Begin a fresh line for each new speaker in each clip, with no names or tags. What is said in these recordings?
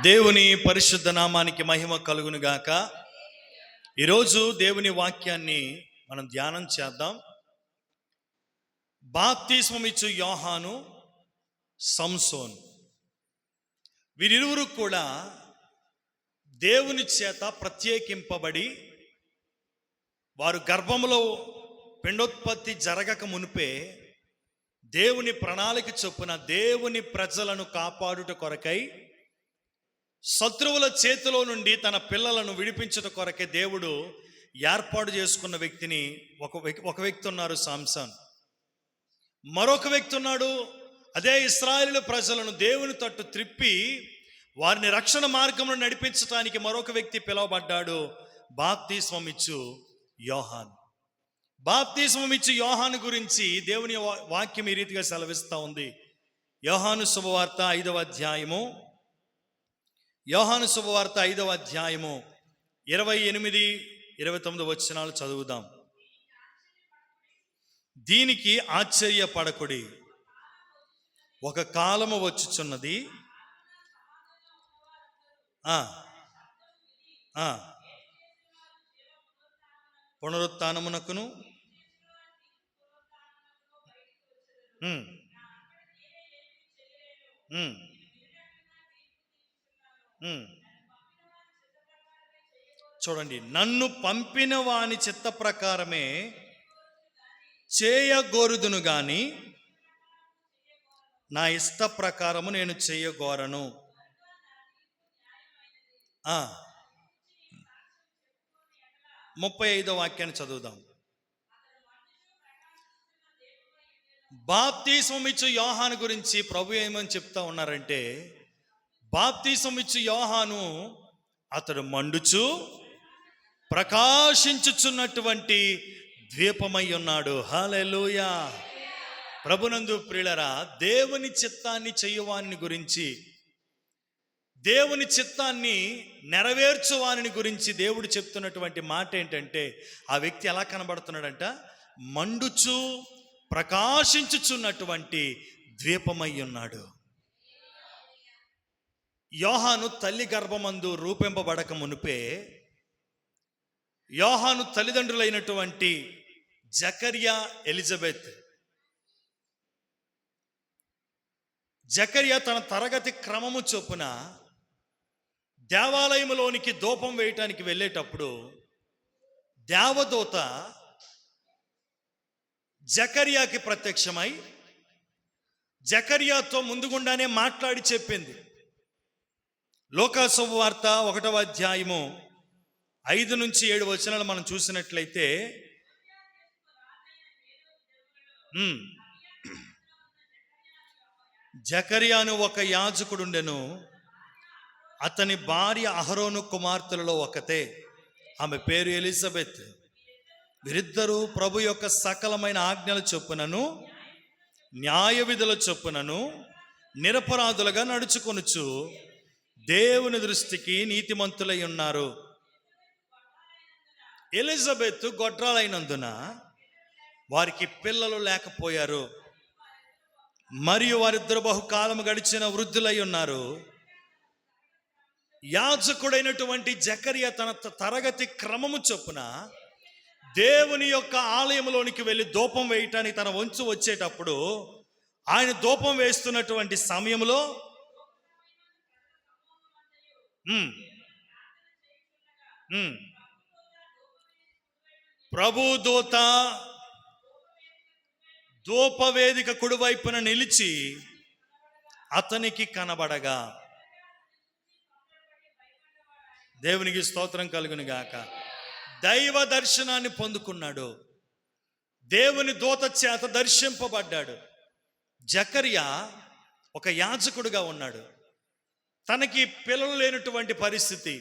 దేవుని పరిశుద్ధ నామానికి మహిమ కలుగును గాక. ఈరోజు దేవుని వాక్యాన్ని మనం ధ్యానం చేద్దాం. బాప్తిస్మమిచ్చు యోహాను, సంసోన్, వీరిరువురు కూడా దేవుని చేత ప్రత్యేకింపబడి వారు గర్భములో పిండోత్పత్తి జరగక మునిపే దేవుని ప్రణాళిక చొప్పున దేవుని ప్రజలను కాపాడుట కొరకై శత్రువుల చేతిలో నుండి తన పిల్లలను విడిపించుట కొరకే దేవుడు ఏర్పాటు చేసుకున్న వ్యక్తిని ఒక వ్యక్తి ఉన్నారు, సాంసన్. మరొక వ్యక్తి ఉన్నాడు, అదే ఇశ్రాయేలు ప్రజలను దేవుని తట్టు త్రిప్పి వారిని రక్షణ మార్గంలో నడిపించడానికి మరొక వ్యక్తి పిలువబడ్డాడు, బాప్తిస్మమిచ్చు యోహాను. బాప్తిస్మమిచ్చు యోహాను గురించి దేవుని వాక్యం ఈ రీతిగా సెలవిస్తూ ఉంది. యోహాను శుభవార్త 5వ అధ్యాయము, యోహాను శుభవార్త 5వ అధ్యాయము 28, 29 వచనాలు చదువుదాం. దీనికి ఆశ్చర్యపడకుడి, ఒక కాలము వచ్చుచున్నది, పునరుత్థానమునకును చూడండి, నన్ను పంపిన వాని చిత్త ప్రకారమే చేయగోరుదును గాని నా ఇష్ట ప్రకారము నేను చేయగోరను. 35వ వాక్యాన్ని చదువుదాం. బాప్తిస్మమిచ్చు యోహాను గురించి ప్రభు ఏమని చెప్తా ఉన్నారంటే, బాప్తిస్మమిచ్చు యోహాను అతడు మండుచు ప్రకాశించుచున్నటువంటి ద్వీపమై ఉన్నాడు. హల్లెలూయా. ప్రభునందు ప్రియులరా, దేవుని చిత్తాన్ని చెయ్యవాని గురించి, దేవుని చిత్తాన్ని నెరవేర్చువాని గురించి దేవుడు చెప్తున్నటువంటి మాట ఏంటంటే, ఆ వ్యక్తి ఎలా కనబడుతున్నాడంట? మండుచు ప్రకాశించుచున్నటువంటి ద్వీపమై ఉన్నాడు. యోహాను తల్లి గర్భమందు రూపింపబడక మునిపే యోహాను తల్లిదండ్రులైనటువంటి జకర్యా, ఎలిజబెత్, జకర్యా తన తరగతి క్రమము చొప్పున దేవాలయంలోనికి ధూపం వేయటానికి వెళ్ళేటప్పుడు దేవదూత జకర్యాకి ప్రత్యక్షమై జకర్యాతో ముందుగుండానే మాట్లాడి చెప్పింది. లూకా శుభవార్త 1వ అధ్యాయము 5 నుంచి 7 వచనాలు మనం చూసినట్లయితే, జకర్యాను ఒక యాజకుడుండెను, అతని భార్య అహరోను కుమార్తెలలో ఒకతే, ఆమె పేరు ఎలిజబెత్. వీరిద్దరూ ప్రభు యొక్క సకలమైన ఆజ్ఞల చొప్పునను న్యాయ విధుల చొప్పునను నిరపరాధులుగా నడుచుకొనుచు దేవుని దృష్టికి నీతిమంతులై ఉన్నారు. ఎలిజబెత్ గొడ్రాలైనందున వారికి పిల్లలు లేకపోయారు, మరియు వారిద్దరు బహుకాలము గడిచిన వృద్ధులై ఉన్నారు. యాజకుడైనటువంటి జకర్యా తన తరగతి క్రమము చొప్పున దేవుని యొక్క ఆలయంలోనికి వెళ్ళి ధూపం వేయటానికి తన వంచు వచ్చేటప్పుడు, ఆయన ధూపం వేస్తున్నటువంటి సమయంలో ప్రభు దూత ధూపవేదిక కుడివైపున నిలిచి అతనికి కనబడగా, దేవునికి స్తోత్రం కలుగును గాక, దైవ దర్శనాన్ని పొందుకున్నాడు. దేవుని దూత చేత దర్శింపబడ్డాడు. జకర్యా ఒక యాజకుడుగా ఉన్నాడు. తనకి పిల్లలు లేనటువంటి పరిస్థితి,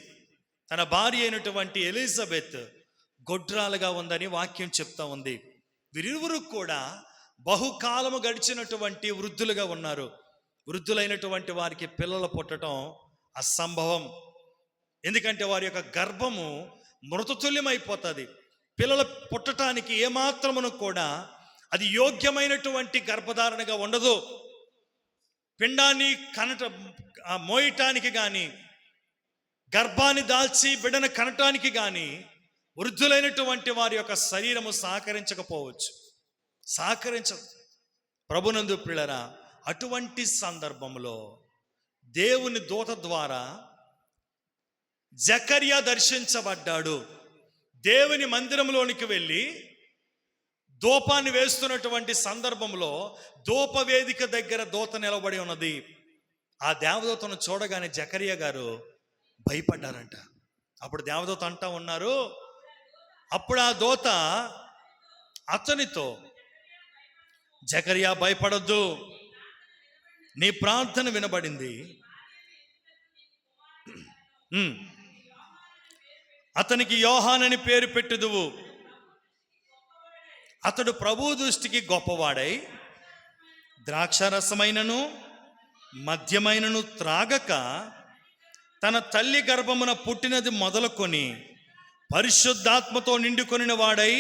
తన భార్య అయినటువంటి ఎలిజబెత్ గొడ్రాలుగా ఉందని వాక్యం చెప్తా ఉంది. వీరిరువురు కూడా బహుకాలము గడిచినటువంటి వృద్ధులుగా ఉన్నారు. వృద్ధులైనటువంటి వారికి పిల్లలు పుట్టడం అసంభవం. ఎందుకంటే వారి యొక్క గర్భము మృతతుల్యమైపోతుంది. పిల్లలు పుట్టడానికి ఏమాత్రమును కూడా అది యోగ్యమైనటువంటి గర్భధారణగా ఉండదు. పిండాన్ని మోయటానికి కానీ గర్భాన్ని దాల్చి బిడ్డను కనటానికి కానీ వృద్ధులైనటువంటి వారి యొక్క శరీరము సహకరించకపోవచ్చు, సహకరించదు. ప్రభునందు ప్రియులారా, అటువంటి సందర్భంలో దేవుని దూత ద్వారా జకర్యా దర్శించబడ్డాడు. దేవుని మందిరంలోనికి వెళ్ళి ధూపాన్ని వేస్తున్నటువంటి సందర్భంలో ధూపవేదిక దగ్గర దూత నిలబడి ఉన్నది. ఆ దేవదూతను చూడగానే జకర్యా గారు భయపడ్డారంట. అప్పుడు దేవదూత అంటా ఉన్నారు, అప్పుడు ఆ దూత అతనితో, జకర్యా భయపడొద్దు, నీ ప్రార్థన వినబడింది, అతనికి యోహానని పేరు పెట్టుదువు, అతడు ప్రభు దృష్టికి గొప్పవాడై ద్రాక్షారసమైనను మద్యమైనను త్రాగక తన తల్లి గర్భమున పుట్టినది మొదలుకొని పరిశుద్ధాత్మతో నిండుకొనిన వాడై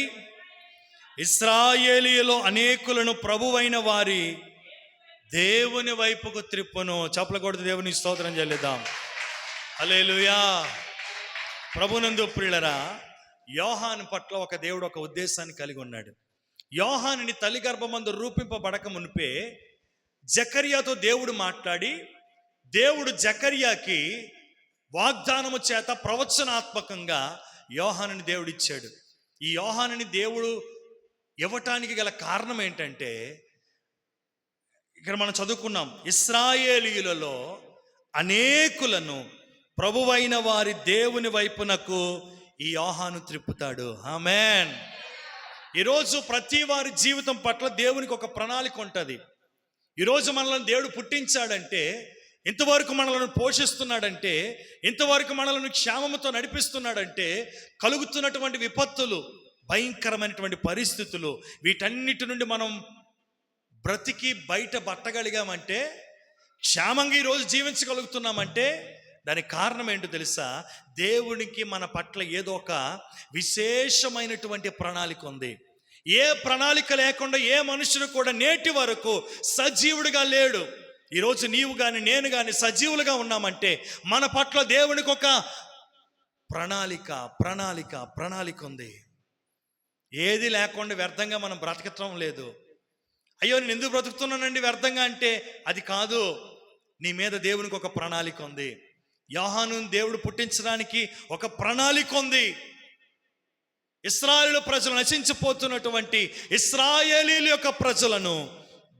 ఇశ్రాయేలీయులో అనేకులను ప్రభువైన వారి దేవుని వైపుకు త్రిప్పును. చప్పలు కొడుతూ దేవుని స్తోత్రం చెల్లిద్దాం. హల్లెలూయా. ప్రభునందు ప్రియులరా, యోహాను పట్ల ఒక దేవుడు ఒక ఉద్దేశాన్ని కలిగి ఉన్నాడు. యోహానుని తల్లి గర్భమందు రూపింపబడక మునిపే జకర్యాతో దేవుడు మాట్లాడి, దేవుడు జకర్యాకి వాగ్దానము చేత ప్రవచనాత్మకంగా యోహానుని దేవుడిచ్చాడు. ఈ యోహానుని దేవుడు ఇవ్వటానికి గల కారణం ఏంటంటే, ఇక్కడ మనం చదువుకున్నాం, ఇశ్రాయేలీయులలో అనేకులను ప్రభువైన వారి దేవుని వైపునకు ఈ యోహాను త్రిప్పుతాడు. ఆమేన్. ఈరోజు ప్రతి వారి జీవితం పట్ల దేవునికి ఒక ప్రణాళిక ఉంటుంది. ఈరోజు మనల్ని దేవుడు పుట్టించాడంటే, ఇంతవరకు మనల్ని పోషిస్తున్నాడంటే, ఇంతవరకు మనల్ని క్షేమముతో నడిపిస్తున్నాడంటే, కలుగుతున్నటువంటి విపత్తులు, భయంకరమైనటువంటి పరిస్థితులు, వీటన్నిటి నుండి మనం బ్రతికి బయట పట్టగలిగామంటే, క్షేమంగా ఈరోజు జీవించగలుగుతున్నామంటే దానికి కారణం ఏంటో తెలుసా? దేవునికి మన పట్ల ఏదో ఒక విశేషమైనటువంటి ప్రణాళిక ఉంది. ఏ ప్రణాళిక లేకుండా ఏ మనుషుడు కూడా నేటి వరకు సజీవుడిగా లేడు. ఈరోజు నీవు కానీ నేను కానీ సజీవులుగా ఉన్నామంటే మన పట్ల దేవునికి ఒక ప్రణాళిక ఉంది. ఏది లేకుండా వ్యర్థంగా మనం బ్రతకటం లేదు. అయ్యో నేను ఎందుకు బ్రతుకుతున్నానండి వ్యర్థంగా అంటే అది కాదు. నీ మీద దేవునికి ఒక ప్రణాళిక ఉంది. యోహాను దేవుడు పుట్టించడానికి ఒక ప్రణాళిక ఉంది. ఇశ్రాయేలు ప్రజలు నశించిపోతున్నటువంటి ఇశ్రాయేలీల యొక్క ప్రజలను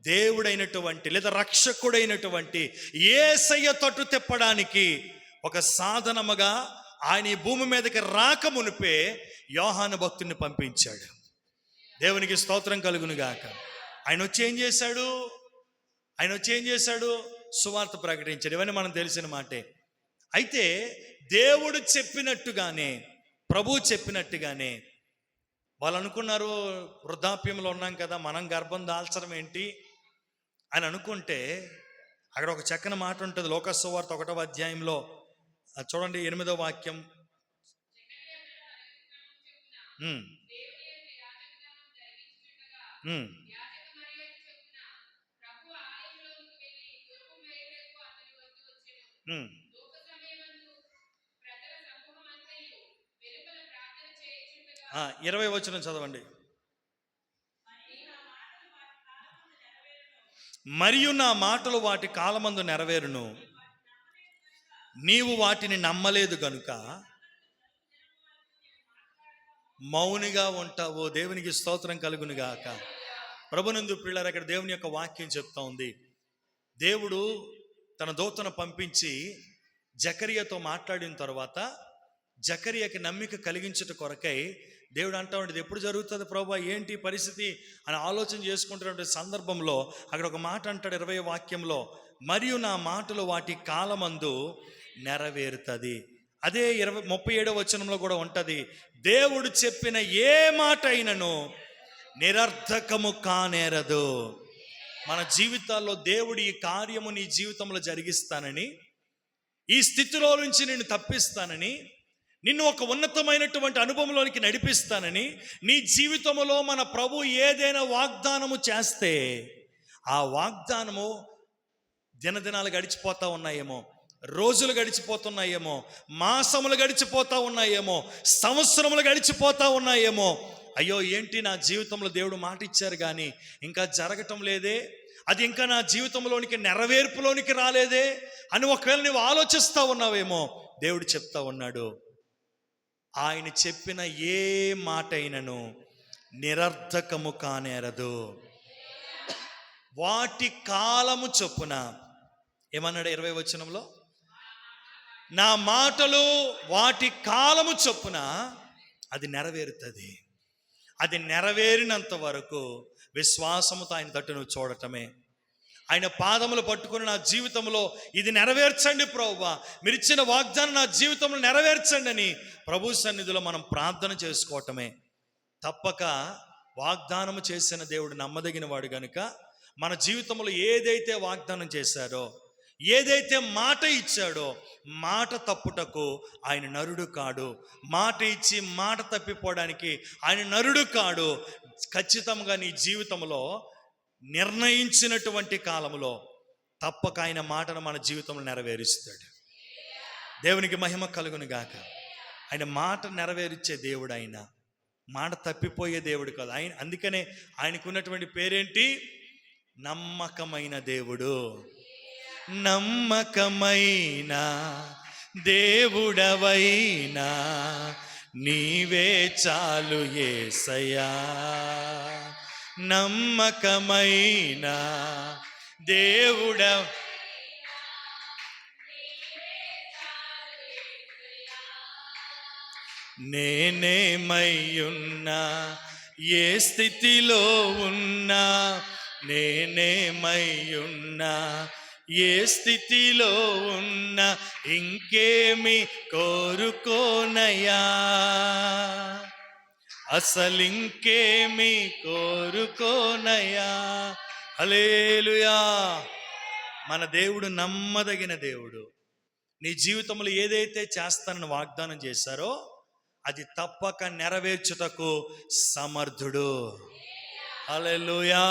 దేవుడైనటువంటి లేదా రక్షకుడైనటువంటి యేసయ్య తట్టు తిప్పడానికి ఒక సాధనముగా ఆయన ఈ భూమి మీదకి రాక మునిపే యోహాను భక్తుని పంపించాడు. దేవునికి స్తోత్రం కలుగును గాక. ఆయన వచ్చి ఏం చేశాడు? సువార్త ప్రకటించాడు. ఇవన్నీ మనం తెలిసిన మాటే. అయితే దేవుడు చెప్పినట్టుగానే, ప్రభు చెప్పినట్టుగానే వాళ్ళు అనుకున్నారు, వృద్ధాప్యంలో ఉన్నాం కదా, మనం గర్భం దాల్చడం ఏంటి అని అనుకుంటే, అక్కడ ఒక చక్కని మాట ఉంటుంది. లోక సువార్త 1వ అధ్యాయంలో చూడండి, 8వ వాక్యం. ఆ 20వ వచనం చదవండి. మరియు నా మాటలు వాటి కాలమందు నెరవేరును, నీవు వాటిని నమ్మలేదు గనుక మౌనిగా ఉంటావు. దేవునికి స్తోత్రం కలుగును గాక. ప్రభునందు ప్రియులారా, ఇక్కడ దేవుని యొక్క వాక్యం చెప్తా ఉంది. దేవుడు తన దూతను పంపించి జకర్యాతో మాట్లాడిన తర్వాత జకర్యాకి నమ్మిక కలిగించుట కొరకై దేవుడు అంటా ఉండేది, ఎప్పుడు జరుగుతుంది ప్రభువా, ఏంటి పరిస్థితి అని ఆలోచన చేసుకుంటున్న సందర్భంలో అక్కడ ఒక మాట అంటాడు 20వ వాక్యంలో, మరియు నా మాటలు వాటి కాలమందు నెరవేరుతుంది. అదే 37వ వచనంలో కూడా ఉంటుంది, దేవుడు చెప్పిన ఏ మాట అయినను నిరర్థకము కానేరదు. మన జీవితాల్లో దేవుడు ఈ కార్యము నీ జీవితంలో జరిగిస్తానని, ఈ స్థితిలో నుంచి నిన్ను తప్పిస్తానని, నిన్ను ఒక ఉన్నతమైనటువంటి అనుభవంలోనికి నడిపిస్తానని, నీ జీవితంలో మన ప్రభు ఏదైనా వాగ్దానము చేస్తే ఆ వాగ్దానము దినదినాలు గడిచిపోతూ ఉన్నాయేమో, రోజులు గడిచిపోతున్నాయేమో, మాసములు గడిచిపోతా ఉన్నాయేమో, సంవత్సరములు గడిచిపోతా ఉన్నాయేమో. అయ్యో ఏంటి నా జీవితంలో దేవుడు మాట ఇచ్చారు కానీ ఇంకా జరగటం లేదే, అది ఇంకా నా జీవితంలోనికి నెరవేర్పులోనికి రాలేదే అని ఒకవేళ నువ్వు ఆలోచిస్తూ ఉన్నావేమో. దేవుడు చెప్తా ఉన్నాడు, ఆయన చెప్పిన ఏ మాట అయినను నిరర్ధకము కానేరదు. వాటి కాలము చొప్పున ఏమన్నాడు 20వ వచనంలో, నా మాటలు వాటి కాలము చొప్పున అది నెరవేరుతుంది. అది నెరవేరినంత వరకు విశ్వాసముతో ఆయన తట్టు నువ్వు చూడటమే. ఆయన పాదములు పట్టుకుని నా జీవితంలో ఇది నెరవేర్చండి ప్రభువా, మీరు ఇచ్చిన వాగ్దానం నా జీవితంలో నెరవేర్చండి అని ప్రభు సన్నిధిలో మనం ప్రార్థన చేసుకోవటమే. తప్పక వాగ్దానము చేసిన దేవుడు నమ్మదగిన వాడు గనుక మన జీవితంలో ఏదైతే వాగ్దానం చేశారో, ఏదైతే మాట ఇచ్చాడో, మాట తప్పుటకు ఆయన నరుడు కాడు. మాట ఇచ్చి మాట తప్పిపోవడానికి ఆయన నరుడు కాడు. ఖచ్చితంగా నీ జీవితంలో నిర్ణయించినటువంటి కాలంలో తప్పక ఆయన మాటను మన జీవితంలో నెరవేరుస్తాడు. దేవునికి మహిమ కలుగును గాక. ఆయన మాట నెరవేర్చే దేవుడు, ఆయన మాట తప్పిపోయే దేవుడు కాదు. ఆయన అందుకనే ఆయనకున్నటువంటి పేరేంటి? నమ్మకమైన దేవుడు. నమ్మకమైన దేవుడవైనా నీవే చాలు యేసయ్యా. నమ్మకమైన దేవుడ నేనేమయ్యున్నా, ఏ స్థితిలో ఉన్నా, నేనేమయ్యున్నా, ఏ స్థితిలో ఉన్నా, ఇంకేమి కోరుకోనయ్యా, అసలింకేమి కోరుకోనయ్యా. హల్లెలూయా. మన దేవుడు నమ్మదగిన దేవుడు. నీ జీవితంలో ఏదైతే చేస్తానని వాగ్దానం చేశారో అది తప్పక నెరవేర్చుటకు సమర్థుడు. హల్లెలూయా.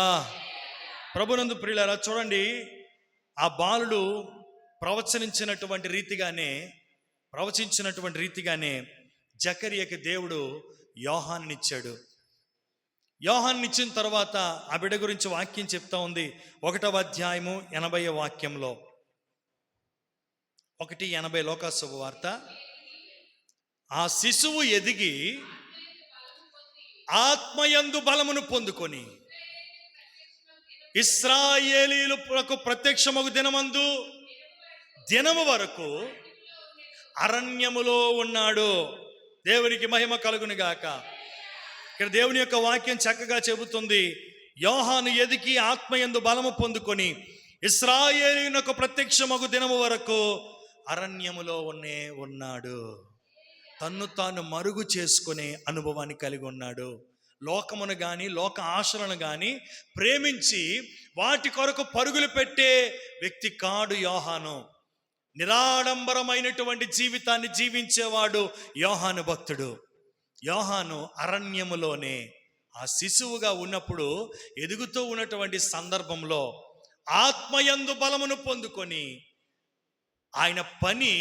ప్రభునందు ప్రియులారా, చూడండి, ఆ బాలుడు ప్రవచించినటువంటి రీతిగానే జకరియకి దేవుడు యోహాన్నిచ్చాడు. యోహాన్నిచ్చిన తర్వాత ఆ బిడ్డ గురించి వాక్యం చెప్తా ఉంది. 1వ అధ్యాయము 80వ వాక్యంలో, 1:80 లోకాసు శుభవార్త. ఆ శిశువు ఎదిగి ఆత్మయందు బలమును పొందుకొని ఇశ్రాయేలీయులకు ప్రత్యక్షమగు దినము వరకు అరణ్యములో ఉన్నాడు. దేవునికి మహిమ కలుగును గాక. ఇక్కడ దేవుని యొక్క వాక్యం చక్కగా చెబుతుంది, యోహాను ఎదిగి ఆత్మయందు బలము పొందుకొని ఇశ్రాయేలీయులకు ప్రత్యక్షమగు దినము వరకు అరణ్యములో ఉన్నాడు. తన్ను తాను మరుగు చేసుకునే అనుభవాన్ని కలిగి ఉన్నాడు. లోకమును కానీ లోక ఆశలను కానీ ప్రేమించి వాటి కొరకు పరుగులు పెట్టే వ్యక్తి కాడు యోహాను. నిరాడంబరమైనటువంటి జీవితాన్ని జీవించేవాడు యోహాను భక్తుడు. యోహాను అరణ్యములోనే ఆ శిశువుగా ఉన్నప్పుడు, ఎదుగుతూ ఉన్నటువంటి సందర్భంలో ఆత్మయందు బలమును పొందుకొని ఆయన పని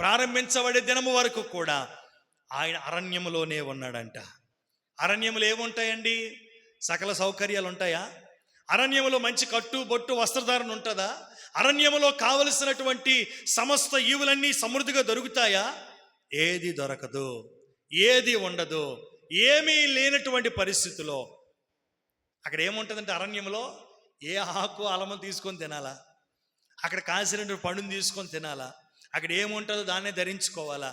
ప్రారంభించబడే దినము వరకు కూడా ఆయన అరణ్యములోనే ఉన్నాడంట. అరణ్యములు ఏముంటాయండి? సకల సౌకర్యాలు ఉంటాయా? అరణ్యములో మంచి కట్టు బొట్టు వస్త్రధారణ ఉంటుందా? అరణ్యములో కావలసినటువంటి సమస్త ఈవులన్నీ సమృద్ధిగా దొరుకుతాయా? ఏది దొరకదు, ఏది ఉండదు. ఏమీ లేనటువంటి పరిస్థితిలో అక్కడ ఏముంటుందంటే, అరణ్యంలో ఏ ఆకు అలము తీసుకొని తినాలా, అక్కడ కాసినటువంటి పండుని తీసుకొని తినాలా, అక్కడ ఏముంటుందో దాన్నే ధరించుకోవాలా,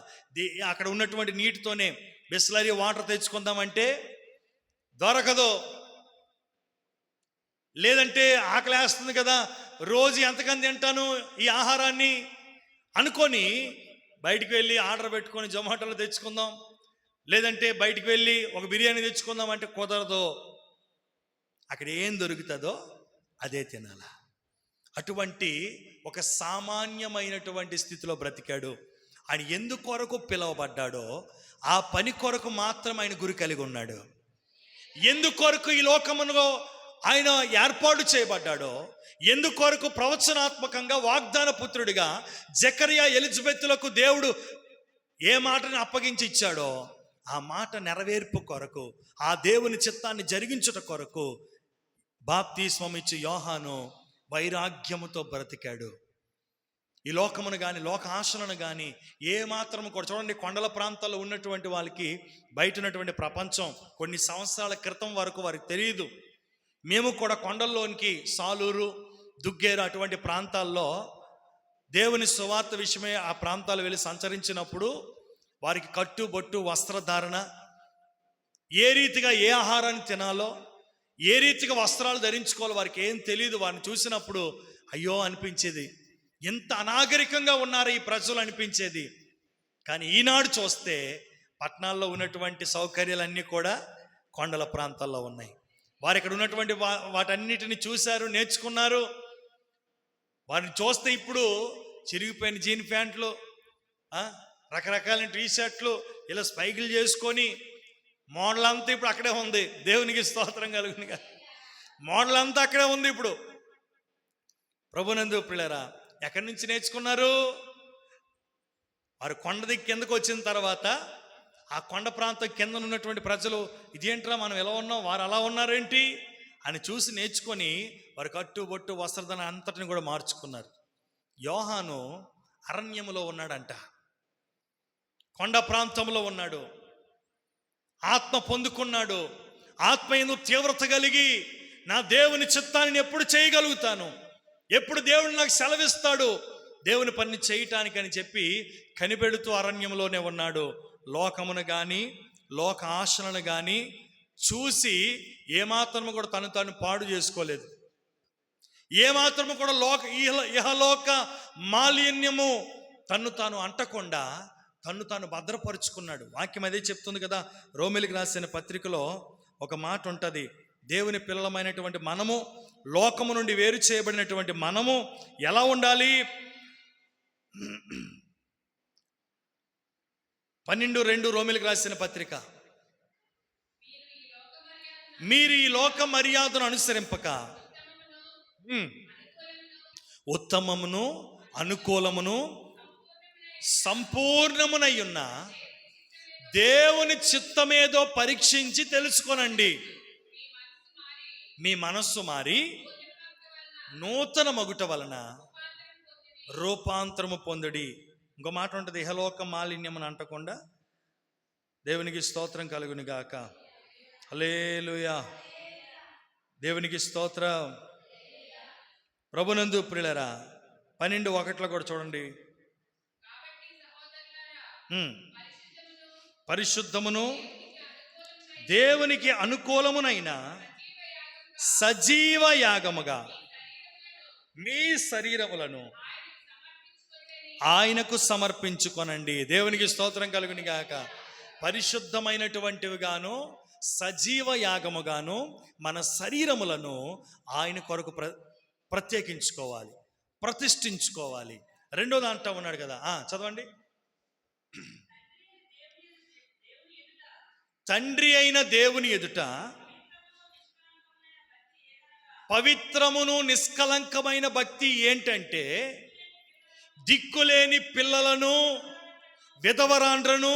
అక్కడ ఉన్నటువంటి నీటితోనే బిస్లరీ వాటర్ తెచ్చుకుందామంటే దొరకదు. లేదంటే ఆకలి వేస్తుంది కదా, రోజు ఎంతకని తింటాను ఈ ఆహారాన్ని అనుకొని బయటికి వెళ్ళి ఆర్డర్ పెట్టుకొని జొమాటోలో తెచ్చుకుందాం, లేదంటే బయటికి వెళ్ళి ఒక బిర్యానీ తెచ్చుకుందాం అంటే కుదరదు. అక్కడ ఏం దొరుకుతుందో అదే తినాలా. అటువంటి ఒక సామాన్యమైనటువంటి స్థితిలో బ్రతికాడు. ఆయన ఎందుకొరకు పిలువబడ్డాడో ఆ పని కొరకు మాత్రం ఆయన గురి కలిగి ఉన్నాడు. ఎందుకొరకు ఈ లోకములో ఆయన ఏర్పాటు చేయబడ్డాడో, ఎందుకొరకు ప్రవచనాత్మకంగా వాగ్దాన పుత్రుడిగా జకరియా ఎలిజబెత్తులకు దేవుడు ఏ మాటను అప్పగించి ఇచ్చాడో ఆ మాట నెరవేర్పు కొరకు, ఆ దేవుని చిత్తాన్ని జరిగించుట కొరకు బాప్తిస్మం ఇచ్చి యోహాను వైరాగ్యముతో బ్రతికాడు. ఈ లోకమును కానీ లోక ఆశలను కానీ ఏ మాత్రము కూడా చూడండి, కొండల ప్రాంతాల్లో ఉన్నటువంటి వాళ్ళకి బయట ఉన్నటువంటి ప్రపంచం కొన్ని సంవత్సరాల క్రితం వరకు వారికి తెలియదు. మేము కూడా కొండల్లోనికి సాలూరు, దుగ్గేరు అటువంటి ప్రాంతాల్లో దేవుని సువార్త విషయమై ఆ ప్రాంతాలు వెళ్ళి సంచరించినప్పుడు వారికి కట్టుబొట్టు, వస్త్రధారణ, ఏ రీతిగా ఏ ఆహారాన్ని తినాలో, ఏ రీతిగా వస్త్రాలు ధరించుకోవాలో వారికి ఏం తెలియదు. వారిని చూసినప్పుడు అయ్యో అనిపించేది, ఎంత అనాగరికంగా ఉన్నారు ఈ ప్రజలు అనిపించేది. కానీ ఈనాడు చూస్తే పట్టణాల్లో ఉన్నటువంటి సౌకర్యాలన్నీ కూడా కొండల ప్రాంతాల్లో ఉన్నాయి. వారు ఇక్కడ ఉన్నటువంటి వాటన్నిటిని చూశారు, నేర్చుకున్నారు. వారిని చూస్తే ఇప్పుడు చిరిగిపోయిన జీన్ ప్యాంట్లు, రకరకాల టీ షర్ట్లు, ఇలా స్పైకులు చేసుకొని మోడల్ అంతా ఇప్పుడు అక్కడే ఉంది. దేవునికి స్తోత్రం కలుగునుగా. మోడల్ అంతా అక్కడే ఉంది ఇప్పుడు. ప్రభునందు ప్రియులారా, ఎక్కడి నుంచి నేర్చుకున్నారు? వారు కొండ దిక్కు కిందకు వచ్చిన తర్వాత ఆ కొండ ప్రాంతం కింద ఉన్నటువంటి ప్రజలు ఇదేంట్రా మనం ఎలా ఉన్నాం, వారు అలా ఉన్నారేంటి అని చూసి నేర్చుకొని వారి కట్టుబొట్టు, వస్త్రధన అంతటిని కూడా మార్చుకున్నారు. యోహాను అరణ్యములో ఉన్నాడంట, కొండ ప్రాంతంలో ఉన్నాడు, ఆత్మ పొందుకున్నాడు. ఆత్మ యందు తీవ్రత కలిగి నా దేవుని చిత్తాన్ని ఎప్పుడు చేయగలుగుతాను, ఎప్పుడు దేవుడు నాకు సెలవిస్తాడు దేవుని పని చేయటానికి అని చెప్పి కనిపెడుతూ అరణ్యంలోనే ఉన్నాడు. లోకమును కానీ లోక ఆశలను కానీ చూసి ఏమాత్రము కూడా తను పాడు చేసుకోలేదు. ఏమాత్రము కూడా ఇహలోక మాలిన్యము తాను అంటకుండా తాను భద్రపరుచుకున్నాడు. వాక్యం అదే చెప్తుంది కదా. రోమిలికి రాసిన పత్రికలో ఒక మాట ఉంటుంది, దేవుని పిల్లలమైనటువంటి మనము, లోకము నుండి వేరు చేయబడినటువంటి మనము ఎలా ఉండాలి? 12:2 రోమిలికి రాసిన పత్రిక. మీరు ఈ లోక మర్యాదను అనుసరింపక ఉత్తమమును అనుకూలమును సంపూర్ణమునయ్యున్న దేవుని చిత్తమేదో పరీక్షించి తెలుసుకొనండి. మీ మనస్సు మారి నూతన మగుట వలన రూపాంతరము పొందుడి. ఇంకో మాట ఉంటుంది, ఇహలోక మాలిన్యమును అంటకుండా. దేవునికి స్తోత్రం కలుగును గాక. హల్లెలూయా. దేవునికి స్తోత్రం. ప్రభునందు ప్రియులారా, 12:1 కూడా చూడండి. పరిశుద్ధమును దేవునికి అనుకూలమునైన సజీవ యాగముగా మీ శరీరములను ఆయనకు సమర్పించుకొనండి. దేవునికి స్తోత్రం కలుగును గాక. పరిశుద్ధమైనటువంటివి గాను సజీవ యాగముగాను మన శరీరములను ఆయన కొరకు ప్రత్యేకించుకోవాలి, ప్రతిష్ఠించుకోవాలి. రెండో దాంట్లో ఉన్నాడు కదా, చదవండి. తండ్రి అయిన దేవుని ఎదుట పవిత్రమును నిష్కలంకమైన భక్తి ఏంటంటే, దిక్కులేని పిల్లలను, విధవరాండ్రను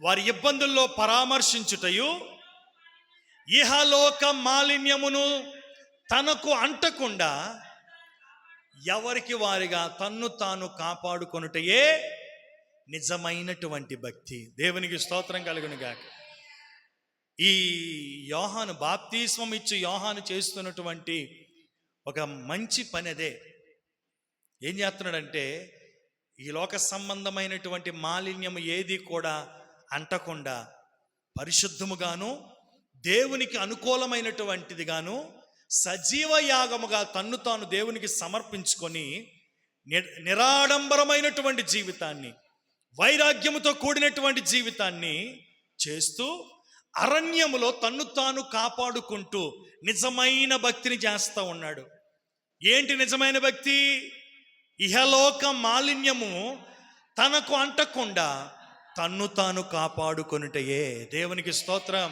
వారి ఇబ్బందుల్లో పరామర్శించుటయు, ఇహలోక మాలిన్యమును తనకు అంటకుండా ఎవరికి వారిగా తాను కాపాడుకొనుటయే నిజమైనటువంటి భక్తి. దేవునికి స్తోత్రం కలుగును గాక. ఈ యోహాను, బాప్తిస్మం ఇచ్చి యోహాను చేస్తున్నటువంటి ఒక మంచి పని అదే. ఏం చేస్తున్నాడంటే, ఈ లోక సంబంధమైనటువంటి మాలిన్యము ఏది కూడా అంటకుండా పరిశుద్ధముగాను దేవునికి అనుకూలమైనటువంటిది గాను సజీవ యాగముగా తాను దేవునికి సమర్పించుకొని నిరాడంబరమైనటువంటి జీవితాన్ని, వైరాగ్యముతో కూడినటువంటి జీవితాన్ని చేస్తూ అరణ్యములో తాను కాపాడుకుంటూ నిజమైన భక్తిని చేస్తూ ఉన్నాడు. ఏంటి నిజమైన భక్తి? ఇహలోక మాలిన్యము తనకు అంటకుండా తాను కాపాడుకొనుటయే. దేవునికి స్తోత్రం.